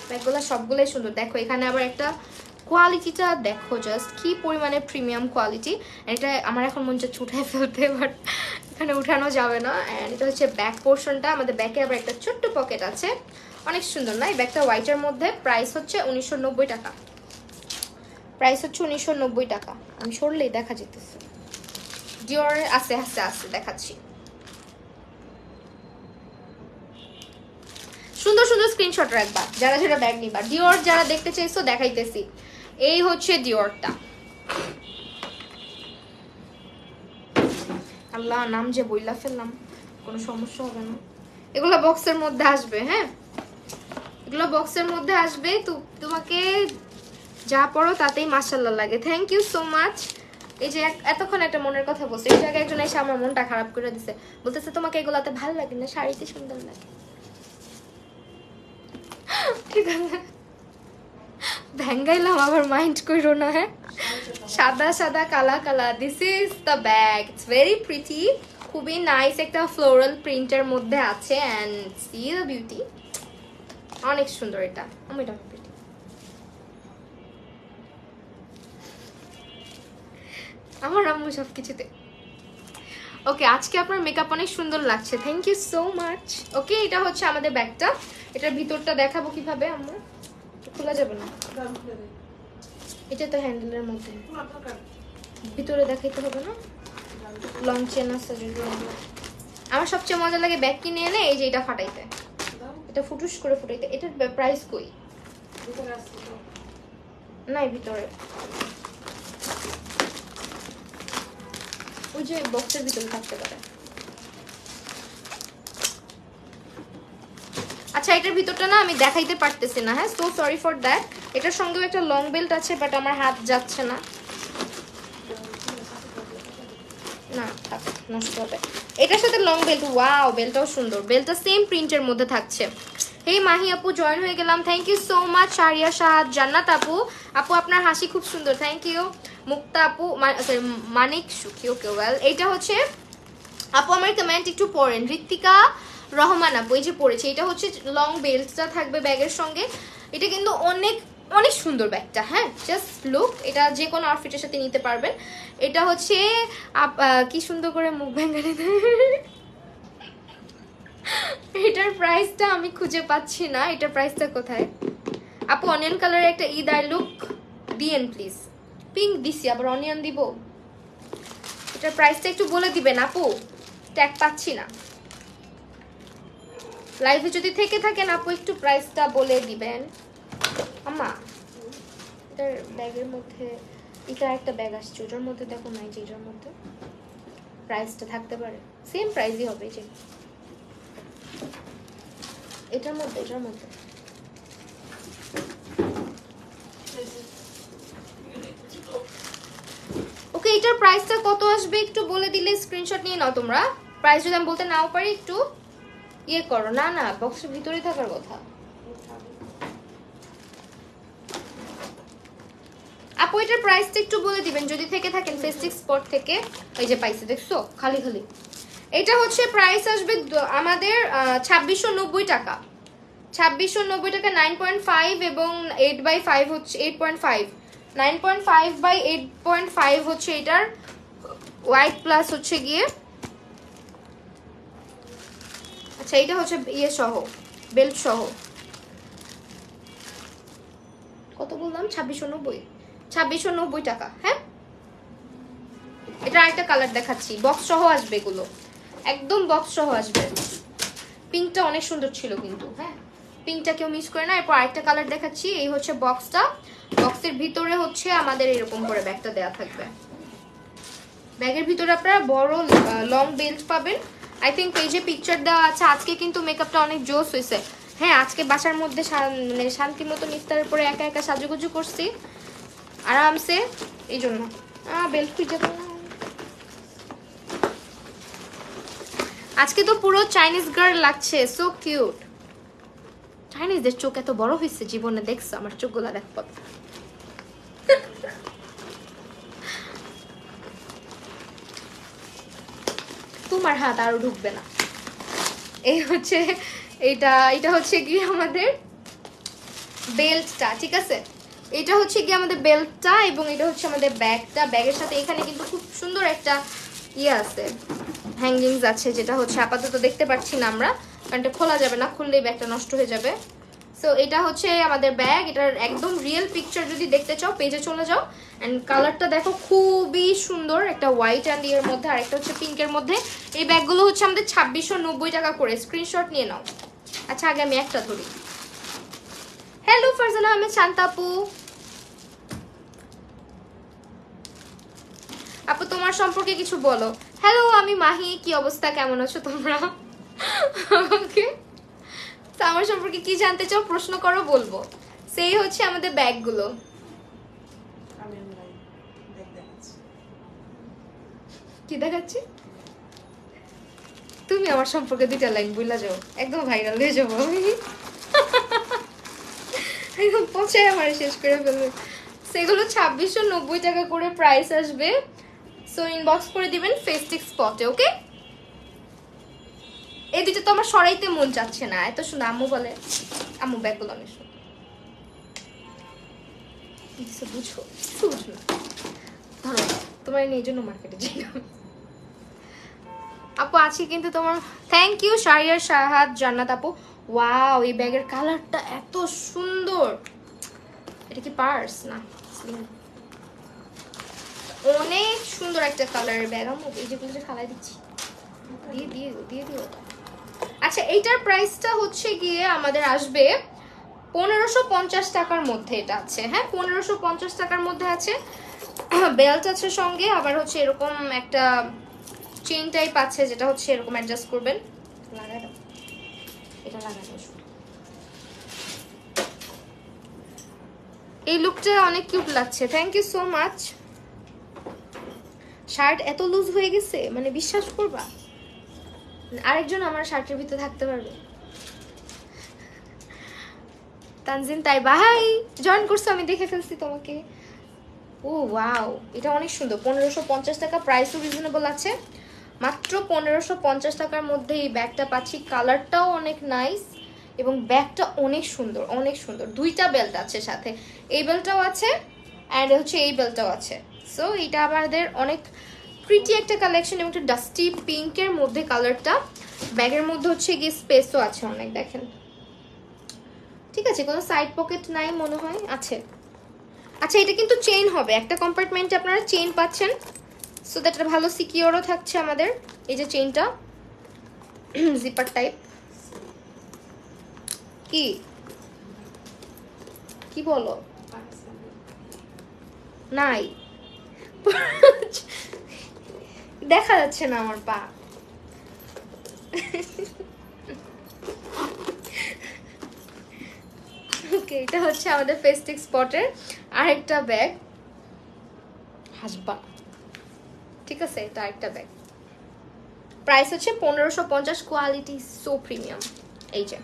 ব্যাগগুলো সবগুলোই সুন্দর, দেখো এখানে আবার একটা কোয়ালিটিটা দেখো জাস্ট কি পরিমাণে প্রিমিয়াম কোয়ালিটি। এটা আমার এখন মন চাচ্ছে উঠায় ফেলতে, বাট এখানে উঠানো যাবে না। অ্যান্ড এটা হচ্ছে ব্যাক পোর্শনটা, আমাদের ব্যাকে আবার একটা ছোট্ট পকেট আছে, অনেক সুন্দর না এই ব্যাগটা, হোয়াইটের মধ্যে। প্রাইস হচ্ছে 1990 টাকা, প্রাইস হচ্ছে 1990 টাকা। আমি সরলেই দেখা যেতেছে, ডিওর আছে আছে আছে, দেখাচ্ছি। সুন্দর সুন্দর স্ক্রিনশট রাখবা যারা যারা ব্যাগ নিবা। ডিওর যারা দেখতে চাইছো দেখাইতেছি, এই হচ্ছে ডিওরটা। আল্লাহ নাম যে বইলা ফেললাম, কোনো সমস্যা হবে না। এগুলো বক্সের মধ্যে আসবে, হ্যাঁ এগুলো বক্সের মধ্যে আসবে। তো তোমাকে যা পড়ো তাতেই মাশাআল্লাহ লাগে। Thank you so much. এই যে এতক্ষণ একটা মনের কথা বলছে, এই জায়গায় একজন এসে আমার মনটা খারাপ করে দিছে, বলতেছে তোমাকে এগুলাতে ভালো লাগে না, শাড়িতে সুন্দর লাগে। ঠিক আছে, ভ্যাঙ্গাইলাম, আবার মাইন্ড করো না। হ্যাঁ সাদা সাদা কালা কালা, this is the bag, it's very pretty, খুবই নাইস একটা ফ্লোরাল প্রিন্টের মধ্যে আছে। অ্যান্ড সি দ্য বিউটি, অনেক সুন্দর এটা। আমি এটা প্রিটি, আমার আম্মু সব কিছুতে। ওকে, আজকে আপনার মেকআপ অনেক সুন্দর লাগছে, থ্যাংক ইউ সো মাচ। ওকে, এটা হচ্ছে আমাদের ব্যাগটা, এটার ভিতরটা দেখাবো কিভাবে। আম্মু খোলা যাবে না, এটা তো হ্যান্ডেলের মধ্যে, ভিতরে দেখাইতে হবে না। লং চেন আছে, আমার সবচেয়ে মজা লাগে ব্যাগ কিনে এনে এই যে এটা ফাটাইতে, এটা ফুটুস করে ফুটাইতে। এটার প্রাইস কই? নাই ভিতরে, ওই যে বক্সের ভিতরে থাকতে পারে। আচ্ছা, এটার ভিতরটা না আমি দেখাইতে পারতেছি না, হ্যাঁ সো সরি ফর দ্যাট। এটার সঙ্গেও একটা লং বেল্ট আছে, বাট আমার হাত যাচ্ছে না, না থাক নষ্ট হবে। এটার সাথে লং বেল্ট, ওয়াও বেল্টটাও সুন্দর, বেল্টটা সেম প্রিন্টের মধ্যে থাকছে। এই মাহি আপু জয়েন হয়ে গেলাম, thank you so much. Sharia Shahad, Jannat আপু, আপু আপনার হাসি খুব সুন্দর, থ্যাংক ইউ। মুক্তা আপু, মানিক সুখী, ওকে ওয়েল। এইটা হচ্ছে আপু আমার কমেন্ট একটু পড়েন। ঋত্বিকা রহমান আপু এই যে পড়েছে, এটা হচ্ছে লং বেল্টটা থাকবে ব্যাগের সঙ্গে। এটা কিন্তু অনেক অনেক সুন্দর ব্যাগটা, হ্যাঁ জাস্ট লুক, এটা যে কোনো আউটফিটের সাথে নিতে পারবেন। এটা হচ্ছে কি সুন্দর করে মুখ ভেঙে এটার প্রাইসটা আমি খুঁজে পাচ্ছি না, এটার প্রাইসটা কোথায় আপু? অনিয়ন কালারের একটা ঈদ আই লুক দিয়েন প্লিজ। পিঙ্ক দিছি, আবার অনিয়ন দিব, এটার প্রাইসটা একটু বলে দিবেন আপু, ট্যাগ পাচ্ছি না। লাইভে যদি থেকে থাকেন আপু একটু প্রাইসটা বলে দিবেন। আম্মা এটার ব্যাগের মধ্যে এটা একটা ব্যাগ আসছে, ওটার মধ্যে দেখো নাই যে এটার মধ্যে প্রাইসটা থাকতে পারে, সেম প্রাইসই হবে যে এটার মধ্যে। এটার মধ্যে ওকে, এইটার প্রাইসটা কত আসবে একটু বলে দিলে স্ক্রিনশট নিয়ে নাও তোমরা। প্রাইস যদি আমি বলতে নাও পারি একটু ইয়ে করো। না না, বক্সের ভিতরে থাকার কথা। আপু এটার প্রাইসটা একটু বলে দিবেন যদি থেকে থাকেন ফেস্টিভ স্পট থেকে। এই যে পাইছে, দেখছো খালি খালি। এটা হচ্ছে প্রাইস আসবে আমাদের 2690 টাকা। 2690 টাকা 9.5 এবং 8/5 হচ্ছে 8.5, 9.5/8.5 হচ্ছে এটার হোয়াইট প্লাস হচ্ছে গিয়ে। আচ্ছা এটা হচ্ছে ইয়ে সহ, বেল্ট সহ। কত বললাম? 2690 টাকা। হ্যাঁ, এটা আরেকটা কালার দেখাচ্ছি, বক্স সহ আসবে এগুলো, একদম বক্স সহ আসবে। পিঙ্কটা অনেক সুন্দর ছিল কিন্তু, হ্যাঁ পিঙ্কটা কেউ মিস করে না। এরপর আরেকটা কালার দেখাচ্ছি, এই হচ্ছে বক্সটা। বক্সের ভিতরে হচ্ছে আমাদের এরকম করে ব্যাগটা দেওয়া থাকবে। ব্যাগের ভিতরে আপনারা বড় লং বেল্ট পাবেন। আই থিঙ্ক পেজে পিকচার দেওয়া আছে। আজকে কিন্তু মেকআপটা অনেক জোস হয়েছে। হ্যাঁ আজকে বাসার মধ্যে মানে শান্তির মতো ইফতারের পরে একা একা সাজুগুজু করছি আরামসে, এই জন্য। বেল্ট খুঁজে পাবো না আজকে তো পুরো চাইনিজ গার্ল লাগছে, সো কিউট। চাইনিজদের চোখ এত বড় হয়েছে জীবনে, দেখছো আমার চোখগুলো দেখো। তোমার হাত আরো ঢুকবে না। এই হচ্ছে এটা হচ্ছে কি আমাদের বেল্টটা, ঠিক আছে? এটা হচ্ছে কি আমাদের বেল্টটা এবং এটা হচ্ছে আমাদের ব্যাগটা। ব্যাগের সাথে এখানে কিন্তু খুব সুন্দর একটা ইয়ে আছে, হ্যাঙ্গিংস আছে, যেটা হচ্ছে আপাতত দেখতে পাচ্ছি না আমরা, কারণ এটা খোলা যাবে না, খুললেই ব্যাগটা নষ্ট হয়ে যাবে। সো এটা হচ্ছে আমাদের ব্যাগ। এটার একদম রিয়েল পিকচার যদি দেখতে চাও পেজে চলে যাও। অ্যান্ড কালারটা দেখো খুবই সুন্দর, একটা হোয়াইট অ্যান্ড ইয়ের মধ্যে, আরেকটা হচ্ছে পিঙ্কের মধ্যে। এই ব্যাগগুলো হচ্ছে আমাদের 2690 টাকা করে, স্ক্রিনশট নিয়ে নাও। আচ্ছা আগে আমি একটা ধরি। হ্যালো ফারজানা আহমেদ শান্তা আপু। আপু তোমার সম্পর্কে কিছু বলো। হ্যালো আমি মাহি, কি অবস্থা, কেমন আছো তোমরা? ওকে, আমার সম্পর্কে কি জানতে চাও প্রশ্ন করো, বলবো। সেই হচ্ছে আমাদের ব্যাগগুলো। কি দেখাচ্ছি? তুমি আমার সম্পর্কে 2টা লাইন বইলা যাও, একদম ভাইরাল হয়ে যাবো আমি। একদম পচায় আমার শেষ করে ফেলবে। সেগুলো 2690 টাকা করে প্রাইস আসবে। সো ইনবক্স করে দিবেন ফেস্টিভ স্পটে, ওকে? এই দুটো তো আমার সরাইতে মন চাচ্ছে না, এত সুন্দর। আম্মু বলে, আম্মু ব্যাগগুলো অনেক সুন্দর, বুঝো বুঝো না। ধরো তোমার এই জন্য মার্কেটে যাই না আপু, আছি কিন্তু তোমার। থ্যাংক ইউ শাহরিয়ার শাহাদ জান্নাত আপু। ওয়াও, এই ব্যাগের কালারটা এত সুন্দর। এটা কি পার্স না? অনেক সুন্দর একটা কালারের ব্যাগ। আমি এই যেগুলো খালাই দিচ্ছি, দিয়ে দিও। আচ্ছা এইটার প্রাইসটা হচ্ছে গিয়ে আমাদের আসবে 1550 টাকার মধ্যে। এটা আছে, হ্যাঁ 1550 টাকার মধ্যে আছে। বেল্ট আছে সঙ্গে, আবার হচ্ছে এরকম একটা চেইন টাইপ আছে, যেটা হচ্ছে এরকম অ্যাডজাস্ট করবেন। লাগাই দাও, এটা লাগাই দাও। এই লুকটা অনেক কিউট লাগছে, thank you so much. Shirt এত লুজ হয়ে গেছে, মানে বিশ্বাস করবা আরেকজন আমার শার্টের ভিতরে থাকতে পারবে। তানজিন তাই ভাই জয়েন করছো, আমি দেখে ফেলছি তোমাকে। ও ওয়াও, এটা অনেক সুন্দর। 1550 টাকা, প্রাইসও রিজনেবল আছে। মাত্র 1550 টাকার মধ্যে এই ব্যাগটা পাচ্ছি। কালারটাও অনেক নাইস এবং ব্যাগটা অনেক সুন্দর, অনেক সুন্দর। 2টা বেল্ট আছে সাথে, এই বেল্টটাও আছে অ্যান্ড হচ্ছে এই বেল্টটাও আছে। সো এটা আমাদের অনেক প্রিটি একটা কালেকশন এবং একটা ডাস্টি পিঙ্কের মধ্যে কালারটা। ব্যাগের মধ্যে হচ্ছে গিয়ে স্পেসও আছে অনেক, দেখেন। ঠিক আছে, কোনো সাইড পকেট নাই মনে হয়, আছে। আচ্ছা এটা কিন্তু চেইন হবে, একটা কম্পার্টমেন্টে আপনারা চেইন পাচ্ছেন, সো দ্যাট এটা ভালো সিকিউরও থাকছে আমাদের। এই যে চেইনটা জিপার টাইপ। কি বলো? নাই, দেখা যাচ্ছে না আমার পা। ওকে, এটা হচ্ছে আমাদের ফেস্টিভ স্পটের আরেকটা ব্যাগ। হাসবা, ঠিক আছে, এটা একটা ব্যাগ। প্রাইস হচ্ছে 1550, কোয়ালিটি সো প্রিমিয়াম। এই যে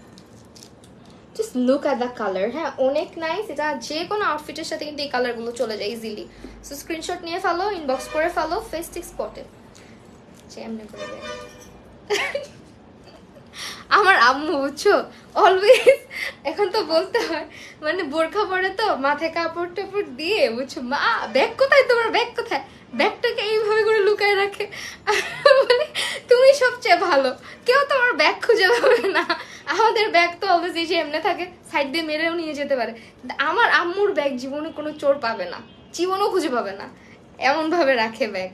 just look at the colour, হ্যাঁ অনেক নাইস। এটা যে কোনো আউটফিটের সাথে কিন্তু এই কালারগুলো চলে যায় ইজিলি। সো স্ক্রিনশট নিয়ে ফেলো, ইনবক্স করে ফেলো ফেস্টিক স্পটে। এমনি করে আমার আম্মু বুঝছো অলওয়েজ, এখন তো বলতে হয়, মানে বোরখা পরে তো মাথায় কাপড় টাপড় দিয়ে, বুঝছো মা ব্যাগ কোথায় তোমার, ব্যাগ কোথায়, ব্যাগটাকে এইভাবে করে লুকায় রাখে। বলে তুমি সবচেয়ে ভালো, কেউ তোমার ব্যাগ খুঁজে পাবে না। আমাদের ব্যাগ তো অলওয়েজ এই যে এমনি থাকে, সাইড দিয়ে মেরেও নিয়ে যেতে পারে। আমার আম্মুর ব্যাগ জীবনে কোনো চোর পাবে না, জীবনও খুঁজে পাবে না, এমন ভাবে রাখে ব্যাগ।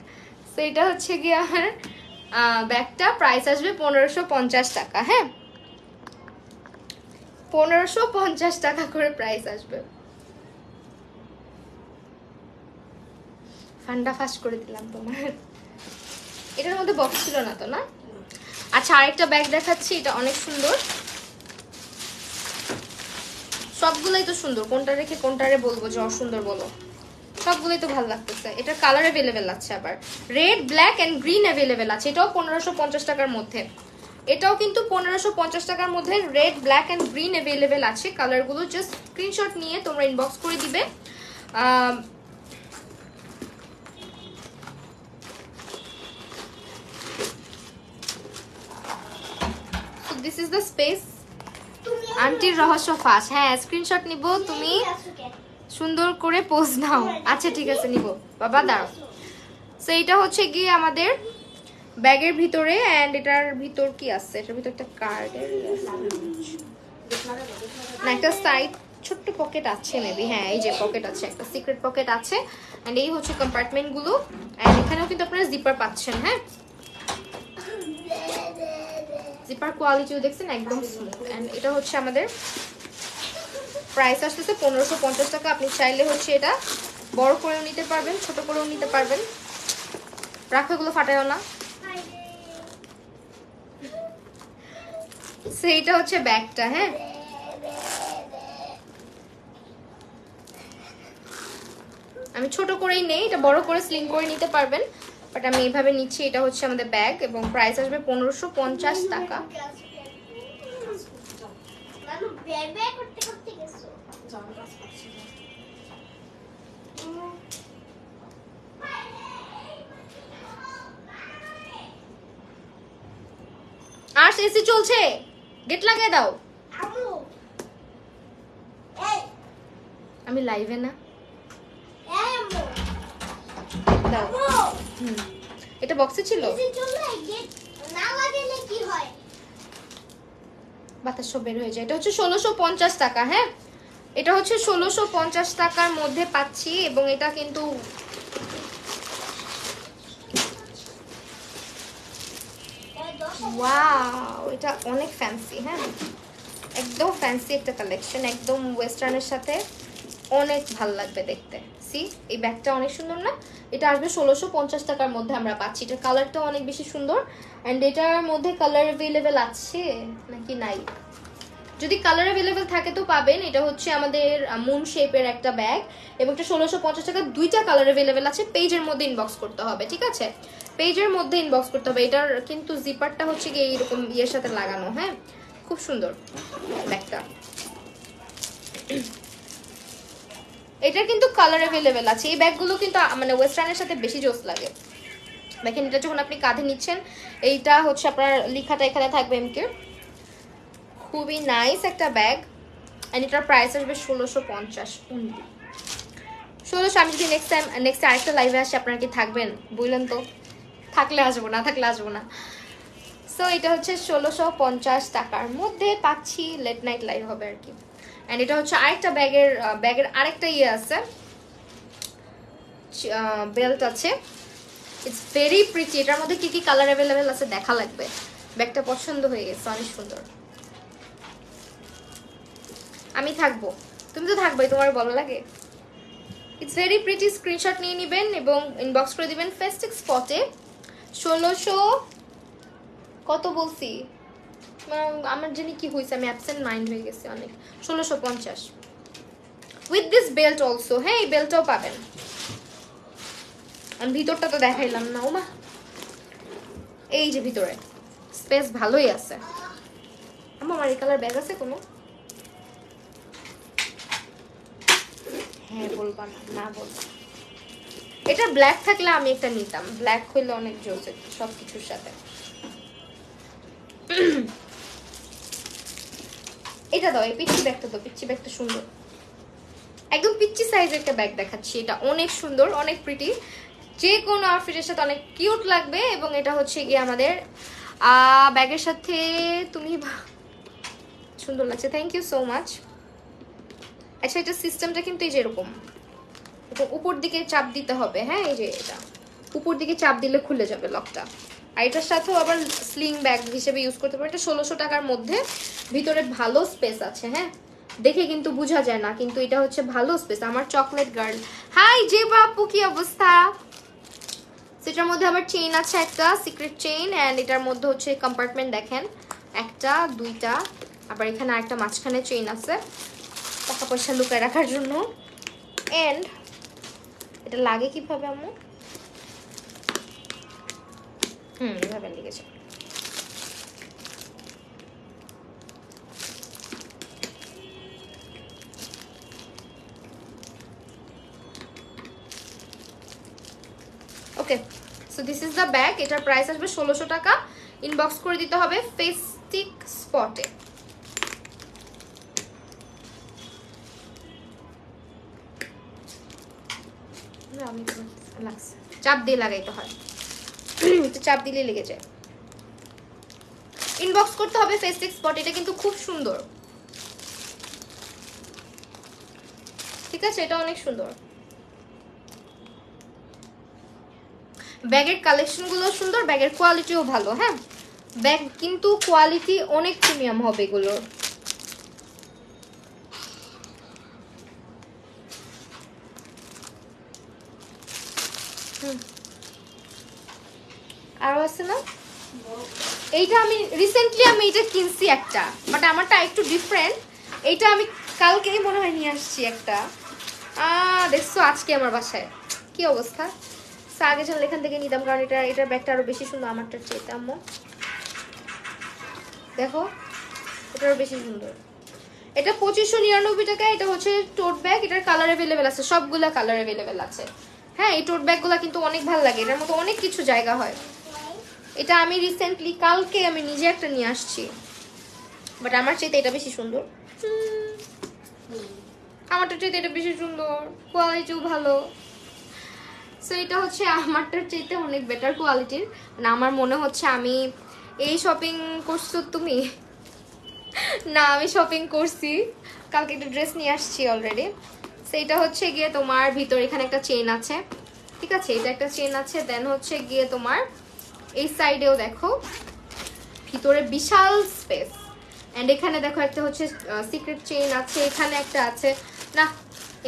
তো এটা হচ্ছে কি আমার ব্যাগটা, প্রাইস আসবে 1550 টাকা। হ্যাঁ 1550 টাকা করে প্রাইস আসবে। ফান্ডা ফাস্ট করে দিলাম তোমার। এটার মধ্যে বক্স ছিল না তো, না? আচ্ছা আরেকটা ব্যাগ দেখাচ্ছি, এটা অনেক সুন্দর। সবগুলোই তো সুন্দর, কোনটা রেখে কোনটারে বলবো যে অসুন্দর বলো, সবগুলোই তো ভালো লাগতেছে। এটা কালার অ্যাভেলেবেল আছে, আবার red black and green available আছে। এটাও 1550 টাকার মধ্যে, এটাও কিন্তু 1550 টাকার মধ্যে red black and green available আছে। কালারগুলো জাস্ট স্ক্রিনশট নিয়ে তোমরা ইনবক্স করে দিবে। This is the space. আন্টির রহস্য ফাঁস, হ্যাঁ স্ক্রিনশট নিব, তুমি সুন্দর করে পোজ নাও। আচ্ছা ঠিক আছে নিব বাবা, দাঁড়াও। সো এইটা হচ্ছে গিয়ে আমাদের ব্যাগের ভিতরে, এন্ড এটার ভিতর কি আছে, এটার ভিতর একটা কার্ডের না, একটা সাইড ছোট্ট পকেট আছে মেবি, হ্যাঁ এই যে পকেট আছে, একটা সিক্রেট পকেট আছে। এন্ড এই হচ্ছে কম্পার্টমেন্ট গুলো, এন্ড এখানেও কিন্তু আপনারা জিপার পাচ্ছেন। হ্যাঁ জিপার কোয়ালিটিও দেখছেন একদম স্মুথ। এন্ড এটা হচ্ছে আমাদের প্রাইস আসতেছে 1550 টাকা। আপনি চাইলে হচ্ছে এটা বড় করেও নিতে পারবেন, ছোট করেও নিতে পারবেন। রাখো এগুলো ফাটায়ও না। সেইটা হচ্ছে ব্যাগটা। হ্যাঁ আমি ছোট করেই নেই, এটা বড় করে স্লিং করে নিতে পারবেন, বাট আমি এইভাবে নিচ্ছি। এটা হচ্ছে আমাদের ব্যাগ এবং প্রাইস আসবে 1550 টাকা। আর এসি চলছে, গেট লাগিয়ে দাও। আমি লাইভে না, এটা বক্সে ছিল, বাতাস সব বের হয়ে যায়। এটা হচ্ছে 1650 টাকা। হ্যাঁ এটা হচ্ছে 1650 টাকার মধ্যে পাচ্ছি, এবং এটা কিন্তু ওয়াও, এটা অনেক ফ্যান্সি। হ্যাঁ একদম ফ্যান্সি একটা কালেকশন, একদম ওয়েস্টার্নের সাথে অনেক ভালো লাগবে দেখতে। সি এই ব্যাগটা অনেক সুন্দর না? এটা আসবে 1650 টাকার মধ্যে আমরা পাচ্ছি। এটার কালারটা অনেক বেশি সুন্দর, অ্যান্ড এটার মধ্যে কালার অ্যাভেলেবেল আছে নাকি নাই, যদি কালার অ্যাভেলেবেল থাকে তো পাবেন। এটা হচ্ছে আমাদের মুন শেপের একটা ব্যাগ, এবং এটা 1650 টাকা। দুইটা কালার অ্যাভেলেবেল আছে, পেজের মধ্যে ইনবক্স করতে হবে, ঠিক আছে পেজের মধ্যে ইনবক্স করতে হবে। এটার কিন্তু জিপারটা হচ্ছে কি এইরকম ইয়ের সাথে লাগানো। হ্যাঁ খুব সুন্দর ব্যাগটা, এটার কিন্তু কালার অ্যাভেলেবেল আছে। এই ব্যাগগুলো কিন্তু মানে ওয়েস্টার্নের সাথে বেশি জোস লাগে। দেখেন এটা যখন আপনি কাঁধে নিচ্ছেন, এইটা হচ্ছে আপনার লেখাটা এখানে থাকবে এমকে, খুবই নাইস একটা ব্যাগ। এন্ড এটার প্রাইস আসবে 1650 অনলি, 1600। আমি যদি নেক্সট আরেকটা লাইভে আসি, আপনারা কি থাকবেন বললেন তো? থাকলে আসবো, না থাকলে আসবো না। সো এটা হচ্ছে 1650 টাকার মধ্যে পাচ্ছি, লেট নাইট লাইভ হবে আর কি। এন্ড এটা হচ্ছে আরেকটা ব্যাগের আরেকটা ইয়ে আছে, বেল্ট আছে, ইটস ভেরি প্রিটি। এটার মধ্যে কি কি কালার অ্যাভেলেবেল আছে দেখা লাগবে। ব্যাগটা পছন্দ হয়ে গেছে, অনেক সুন্দর। আমি থাকবো, তুমি তো থাকবোই, তোমার ভালো লাগে। ইটস ভেরি প্রিটি, স্ক্রিনশট নিয়ে নেবেন এবং ইনবক্স করে দিবেন ফেস্টিক স্পটে। 1600 কত বলছি আমার জানি কি হয়েছে, আমি অ্যাবসেন্ট মাইন্ড হয়ে গেছি অনেক। 1650 উইথ দিস বেল্ট অলসো। হ্যাঁ এই বেল্টটাও পাবেন। আমি ভিতরটা তো দেখাইলাম না। ওমা, এই যে ভিতরে স্পেস ভালোই আছে। আমার এই কালার ব্যাগ আছে কোনো? হ্যাঁ বলবা না, না বলবা। এটা ব্ল্যাক থাকলে আমি একটা নিতাম, ব্ল্যাক হইলে অনেক জোস সব কিছুর সাথে। এটা দাও, এই পিচ্চি ব্যাগটা দাও, পিচ্চি ব্যাগটা সুন্দর, একদম পিচ্চি সাইজের একটা ব্যাগ দেখাচ্ছি। এটা অনেক সুন্দর, অনেক প্রিটি, যে কোনো আউটফিটের সাথে অনেক কিউট লাগবে। এবং এটা হচ্ছে গিয়ে আমাদের ব্যাগের সাথে, তুমি সুন্দর লাগছে, থ্যাংক ইউ সো মাচ। আচ্ছা, এটা সিস্টেমটা কিন্তু এই যে এরকম, এটা উপর দিকে চাপ দিতে হবে। হ্যাঁ, এই যে এটা উপর দিকে চাপ দিলে খুলে যাবে লকটা। আর এটার সাথেও আবার স্লিং ব্যাগ হিসেবে ইউজ করতে পারো। এটা 1600 টাকার মধ্যে, ভিতরে ভালো স্পেস আছে। হ্যাঁ, দেখে কিন্তু বোঝা যায় না, কিন্তু এটা হচ্ছে ভালো স্পেস। আমার চকলেট গার্ল, হাই যে বাপু, কি অবস্থা? সেটার মধ্যে আবার চেইন আছে, একটা সিক্রেট চেইন, অ্যান্ড এটার মধ্যে হচ্ছে কম্পার্টমেন্ট দেখেন, একটা দুইটা, আবার এখানে আরেকটা মাঝখানে চেইন আছে টাকা পয়সা লুকায় রাখার জন্য। এন্ড এটা লাগে কিভাবে আম্মু? এভাবে লেগেছে। Okay, so this is the bag. এটার প্রাইস আসবে 1600 টাকা। ইনবক্স করে দিতে হবে ফেস্টিক স্পটে। চাপ দিয়ে লাগাইতে হয়, চাপ দিলে লেগে যায়। ইনবক্স করতে হবে ফেস্টিক স্পট। এটা কিন্তু খুব সুন্দর, ঠিক আছে? এটা অনেক সুন্দর। ব্যাগের কালেকশন গুলো সুন্দর, ব্যাগের কোয়ালিটিও ভালো। হ্যাঁ, ব্যাগ কিন্তু কোয়ালিটি অনেক প্রিমিয়াম হবে এগুলোর। আরো আছে না? এইটা আমি রিসেন্টলি এটা কিনছি একটা, বাট আমারটা একটু ডিফারেন্ট। এইটা আমি কালকেই মনে হয় নিয়ে আসছি একটা। দেখছো আজকে আমার বাসায় কি অবস্থা। আগে জানলে এখান থেকে নিতাম, কারণ এটার ব্যাগটা আরো বেশি সুন্দর আমারটার চেয়ে। আম্মু দেখো, এটা আরো বেশি সুন্দর। এটা 2599 টাকা। এটা হচ্ছে টোট ব্যাগ, এটার কালার অ্যাভেলেবেল আছে, সবগুলা কালার অ্যাভেলেবেল আছে। হ্যাঁ, এই টোট ব্যাগগুলো কিন্তু অনেক ভালো লাগে, এটার মধ্যে অনেক কিছু জায়গা হয়। এটা আমি রিসেন্টলি কালকে আমি নিজে একটা নিয়ে আসছি, বাট আমার চাইতে এটা বেশি সুন্দর। আমারটার চাইতে এটা বেশি সুন্দর, কোয়ালিটিও ভালো। সো এটা হচ্ছে আমারটার চাইতে অনেক বেটার কোয়ালিটির। মানে আমার মনে হচ্ছে আমি এই শপিং করছো তুমি না, আমি শপিং করছি, কালকে একটা ড্রেস নিয়ে আসছি অলরেডি। সেইটা হচ্ছে গিয়ে তোমার ভিতর এখানে একটা চেইন আছে, ঠিক আছে? এটা একটা চেইন আছে, দেন হচ্ছে গিয়ে তোমার এই সাইডেও দেখো ভিতরে বিশাল স্পেস, এন্ড এখানে দেখো একটা হচ্ছে সিক্রেট চেইন আছে, এখানে একটা আছে। না,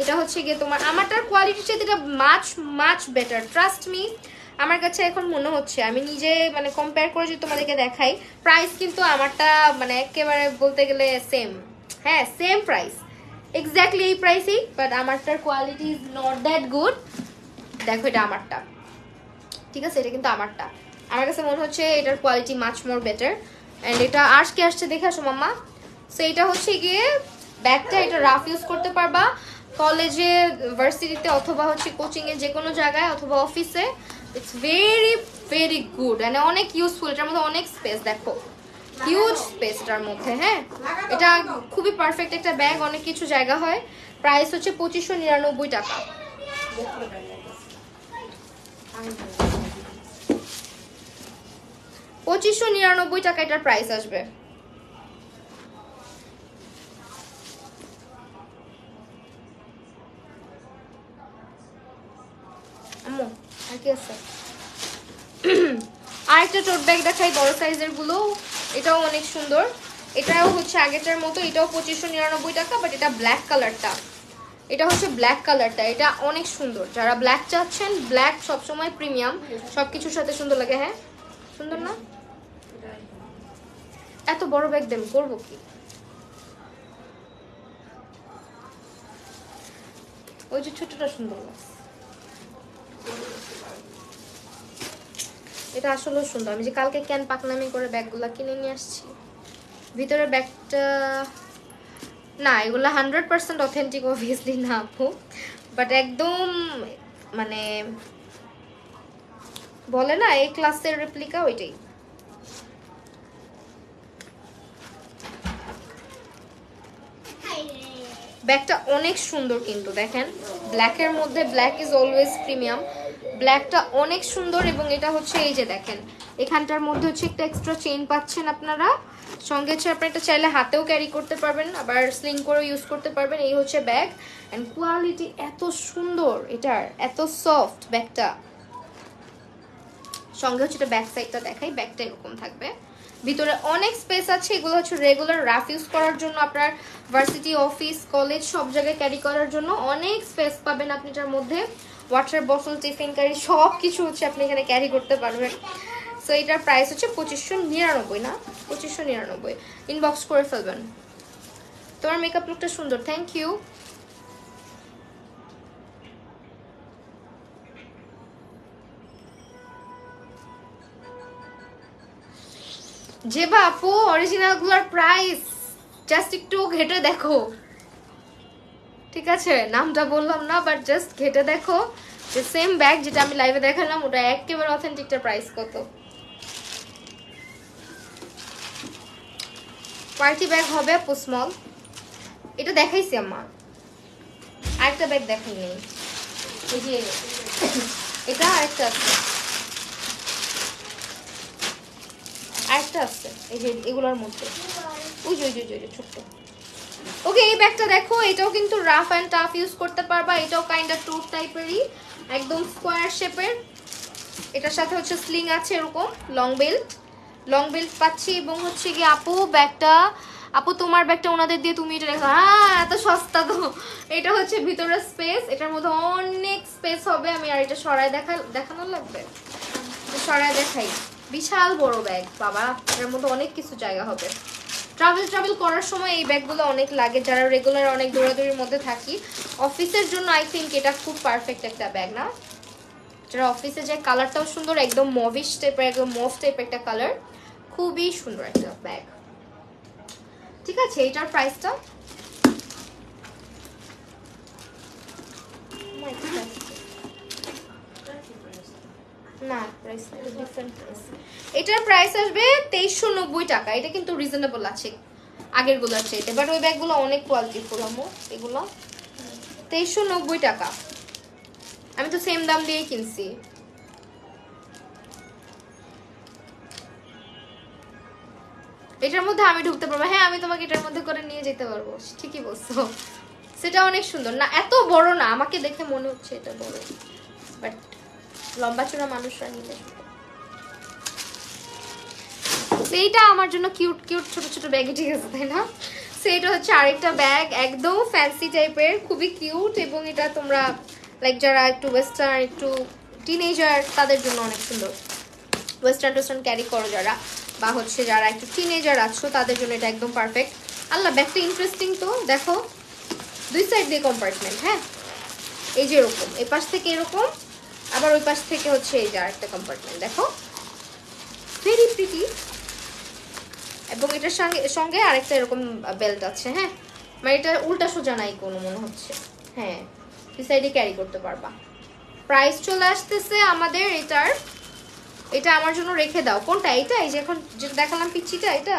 এটা হচ্ছে গিয়ে তোমার আমারটার কোয়ালিটির চেয়ে এটা much much better, trust me. আমার কাছে এখন মনে হচ্ছে, আমি নিজে মানে কম্পেয়ার করে যদি তোমাদেরকে দেখাই, প্রাইস কিন্তু আমারটা মানে একেবারে বলতে গেলে সেম। হ্যাঁ, সেম প্রাইস, এক্স্যাক্টলি এই প্রাইসেই, বাট আমারটার quality is not that good. দেখো এটা আমারটা, ঠিক আছে? এটা কিন্তু আমারটা, আমার কাছে মনে হচ্ছে এটার quality much more better. And এটা আজকে আসছে, দেখে আসো মাম্মা। সো এটা হচ্ছে গিয়ে ব্যাগটা, এটা রাফ ইউজ করতে পারবা কলেজে, ভার্সিটিতে, অথবা হচ্ছে কোচিংয়ে, যে কোনো জায়গায়, অথবা অফিসে। It's very very good and অনেক ইউজফুল। এটার মধ্যে অনেক স্পেস, দেখো হিউজ স্পেস এটার মধ্যে। হ্যাঁ, এটা খুবই পারফেক্ট একটা ব্যাগ, অনেক কিছু জায়গা হয়। প্রাইস হচ্ছে 2599 টাকা। 2599 টাকা এটার প্রাইস আসবে। আম্মু আর কি আছে? আরেকটা টোট ব্যাগ দেখাই, বড় সাইজের গুলো। এটাও অনেক সুন্দর, এটাও হচ্ছে আগেরটার মতো, এটাও 2599 টাকা, বাট এটা ব্ল্যাক কালারটা। এটা হচ্ছে ব্ল্যাক কালারটা, এটা অনেক সুন্দর। যারা ব্ল্যাক চাচ্ছেন, ব্ল্যাক সবসময় প্রিমিয়াম, সবকিছুর সাথে সুন্দর লাগে। হ্যাঁ, সুন্দর না? এত বড় ব্যাগ দেন করবো কি? ওই যে ছোটটা সুন্দর লাগছে। এটা আসলে সুন্দর। আমি যে কালকে ক্যান পাকনামি করে ব্যাগগুলো কিনে নিয়ে আসছি। ভিতরে ব্যাগটা না, এগুলো 100% অথেন্টিক অবভিয়াসলি না আপু, বাট একদম মানে বলে না এই ক্লাসের রেপ্লিকা, ওইটাই। ব্যাগটা অনেক সুন্দর কিন্তু দেখেন, ব্ল্যাকের মধ্যে, ব্ল্যাক ইজ অলওয়েজ প্রিমিয়াম। ব্ল্যাকটা অনেক সুন্দর এবং এটা হচ্ছে এই যে দেখেন এখানটার মধ্যে হচ্ছে একটা এক্সট্রা চেইন পাচ্ছেন আপনারা। সঙ্গে হচ্ছে আপনি এটা চাইলে হাতেও ক্যারি করতে পারবেন, আবার স্লিং করেও ইউজ করতে পারবেন। এই হচ্ছে ব্যাগ অ্যান্ড কোয়ালিটি এত সুন্দর, এটার এত সফট ব্যাগটা। সঙ্গে হচ্ছে এটা ব্যাক সাইডটা দেখাই, ব্যাগটা এরকম থাকবে, ভিতরে অনেক স্পেস আছে। এগুলো হচ্ছে রেগুলার রাফ ইউজ করার জন্য, আপনার ভার্সিটি, অফিস, কলেজ সব জায়গায় ক্যারি করার জন্য অনেক স্পেস পাবেন আপনি এটার মধ্যে। ওয়াটার বোতল, টিফিন ক্যারি সব কিছু হচ্ছে আপনি এখানে ক্যারি করতে পারবেন। সো এটার প্রাইস হচ্ছে 2599, না 2599। ইনবক্স করে ফেলবেন। তোমার মেকআপ লুকটা সুন্দর, থ্যাংক ইউ। যে বাপু অরিজিনাল গুলার প্রাইস জাস্ট একটু ঘেটে দেখো, ঠিক আছে? নামটা বললাম না, বাট জাস্ট ঘেটে দেখো যে সেম ব্যাগ যেটা আমি লাইভে দেখালাম ওটা একেবারে অথেন্টিকটার প্রাইস কত। পার্টি ব্যাগ হবে আপু, স্মল। এটা দেখাইছি আম্মা, আরেকটা ব্যাগ দেখাই নেই, এই যে এটা আরেকটা আছে, আরেকটা আছে এই যে এগুলোর মধ্যে, ওই যে ছোট্ট। ওকে, এই ব্যাগটা দেখো, এটাও কিন্তু রাফ অ্যান্ড টাফ ইউজ করতে পারবা। এটাও কাইন্ড অফ টোট টাইপেরই, একদম স্কোয়ার শেপের। এটার সাথে হচ্ছে স্লিং আছে, এরকম লং বেল্ট পাচ্ছি। এবং হচ্ছে কি আপু ব্যাগটা, আপু তোমার ব্যাগটা ওনাদের দিয়ে তুমি এটা দেখো, হ্যাঁ এত সস্তা তো। এটা হচ্ছে ভিতরে স্পেস, এটার মধ্যে অনেক স্পেস হবে। আমি আর এটা সরাই দেখানো লাগবে, সরাই দেখাই। বিশাল বড় ব্যাগ বাবা, এটার মধ্যে অনেক কিছু জায়গা হবে। ট্রাভেল করার সময় এই ব্যাগগুলো অনেক লাগে, যারা রেগুলার অনেক দৌড়াদৌড়ির মধ্যে থাকি। অফিসের জন্য আই থিঙ্ক এটা খুব পারফেক্ট একটা ব্যাগ, না? যারা অফিসে যায়, কালারটাও সুন্দর, একদম মভিশ টাইপের, একদম মভ টাইপের একটা কালার, খুবই সুন্দর একটা ব্যাগ। ঠিক আছে, এটার প্রাইসটা না, প্রাইস ডিফারেন্ট প্রাইস। এটার প্রাইস আসবে 2390 টাকা। এটা কিন্তু রিজনেবল আছে আগের গুলোর চাইতে, বাট ওই ব্যাগগুলো অনেক কোয়ালিটিফুল আমো। এগুলো 2390 টাকা, আমি তো সেম দাম দিয়েই কিনছি। এটার মধ্যে আমি ঢুকতে পারবো, হ্যাঁ আমি তোমাকে এটার মধ্যে করে নিয়ে যেতে পারবো, ঠিকই বলছো। সেটা অনেক সুন্দর না, এত বড় না, আমাকে দেখে মনে হচ্ছে এটা বড়, বাট লম্বা চূড়া মানুষরা নিলে সেইটা আমার জন্য কিউট কিউট ছোট ছোট ব্যাগে ঠিক আছে, তাই না? সেইটা হচ্ছে আরেকটা ব্যাগ, একদম ফ্যান্সি টাইপের, খুবই কিউট। এবং এটা তোমরা লাইক যারা একটু ওয়েস্টার্ন, একটু টিনেজার, তাদের জন্য অনেক সুন্দর। ওয়েস্টার্ন ক্যারি করো যারা, বা হচ্ছে যারা একটু টিনেজার আছো, তাদের জন্য এটা একদম পারফেক্ট। আল্লাহ, ব্যাগটা ইন্টারেস্টিং তো, দেখো দুই সাইড দিয়ে কম্পার্টমেন্ট, হ্যাঁ এই যে এরকম, এই পাশ থেকে এরকম, আবার ওই পাশ থেকে হচ্ছে এই যে আরেকটা কম্পার্টমেন্ট, দেখো ভেরি প্রিটি। এবং এটার সঙ্গে আরেকটা এরকম বেল্ট আছে, হ্যাঁ মানে এটা উল্টা সোজা নাই কোনো মনে হচ্ছে, হ্যাঁ দুই সাইডে ক্যারি করতে পারবা। প্রাইস চলে আসতেছে আমাদের এটার, এটা আমার জন্য রেখে দাও। কোনটা? এটা, এই যে এখন যেটা দেখালাম পিচ্ছিটা, এটা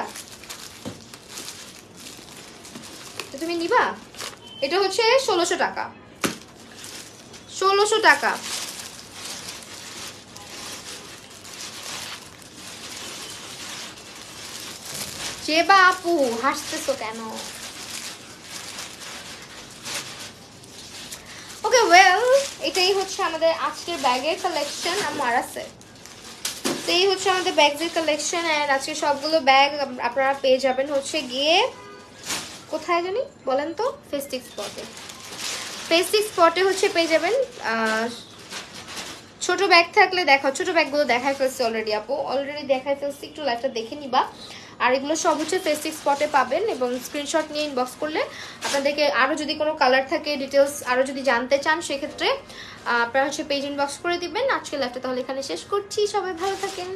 তুমি নিবা? এটা হচ্ছে 1600 টাকা, 1600 টাকা। যে বা আপু হাসতেছো কেন? ওকে ওয়েল, এটাই হচ্ছে আমাদের আজকের ব্যাগের কালেকশন। আমার আছে তো এই হচ্ছে আমাদের ব্যাগের কালেকশন। এন্ড আজকে সবগুলো ব্যাগ আপনারা পেয়ে যাবেন হচ্ছে গিয়ে কোথায় জানি বলেন তো, ফেস্টিক স্পটে হচ্ছে পেয়ে যাবেন। ছোট ব্যাগ থাকলে দেখাও, ছোট ব্যাগগুলো দেখাই ফেলছি অলরেডি আপু, অলরেডি দেখাই ফেলছি, একটু লাইভটা দেখে নিবা। আর এগুলো সব হচ্ছে ফেস্টিক স্পটে পাবেন এবং স্ক্রিনশট নিয়ে ইনবক্স করলে আপনাদেরকে আরও যদি কোনো কালার থাকে ডিটেলস আরও যদি জানতে চান সেক্ষেত্রে আপনারা হচ্ছে পেজ ইনবক্স করে দিবেন। আজকে লাইভটা তাহলে এখানে শেষ করছি, সবাই ভালো থাকেন।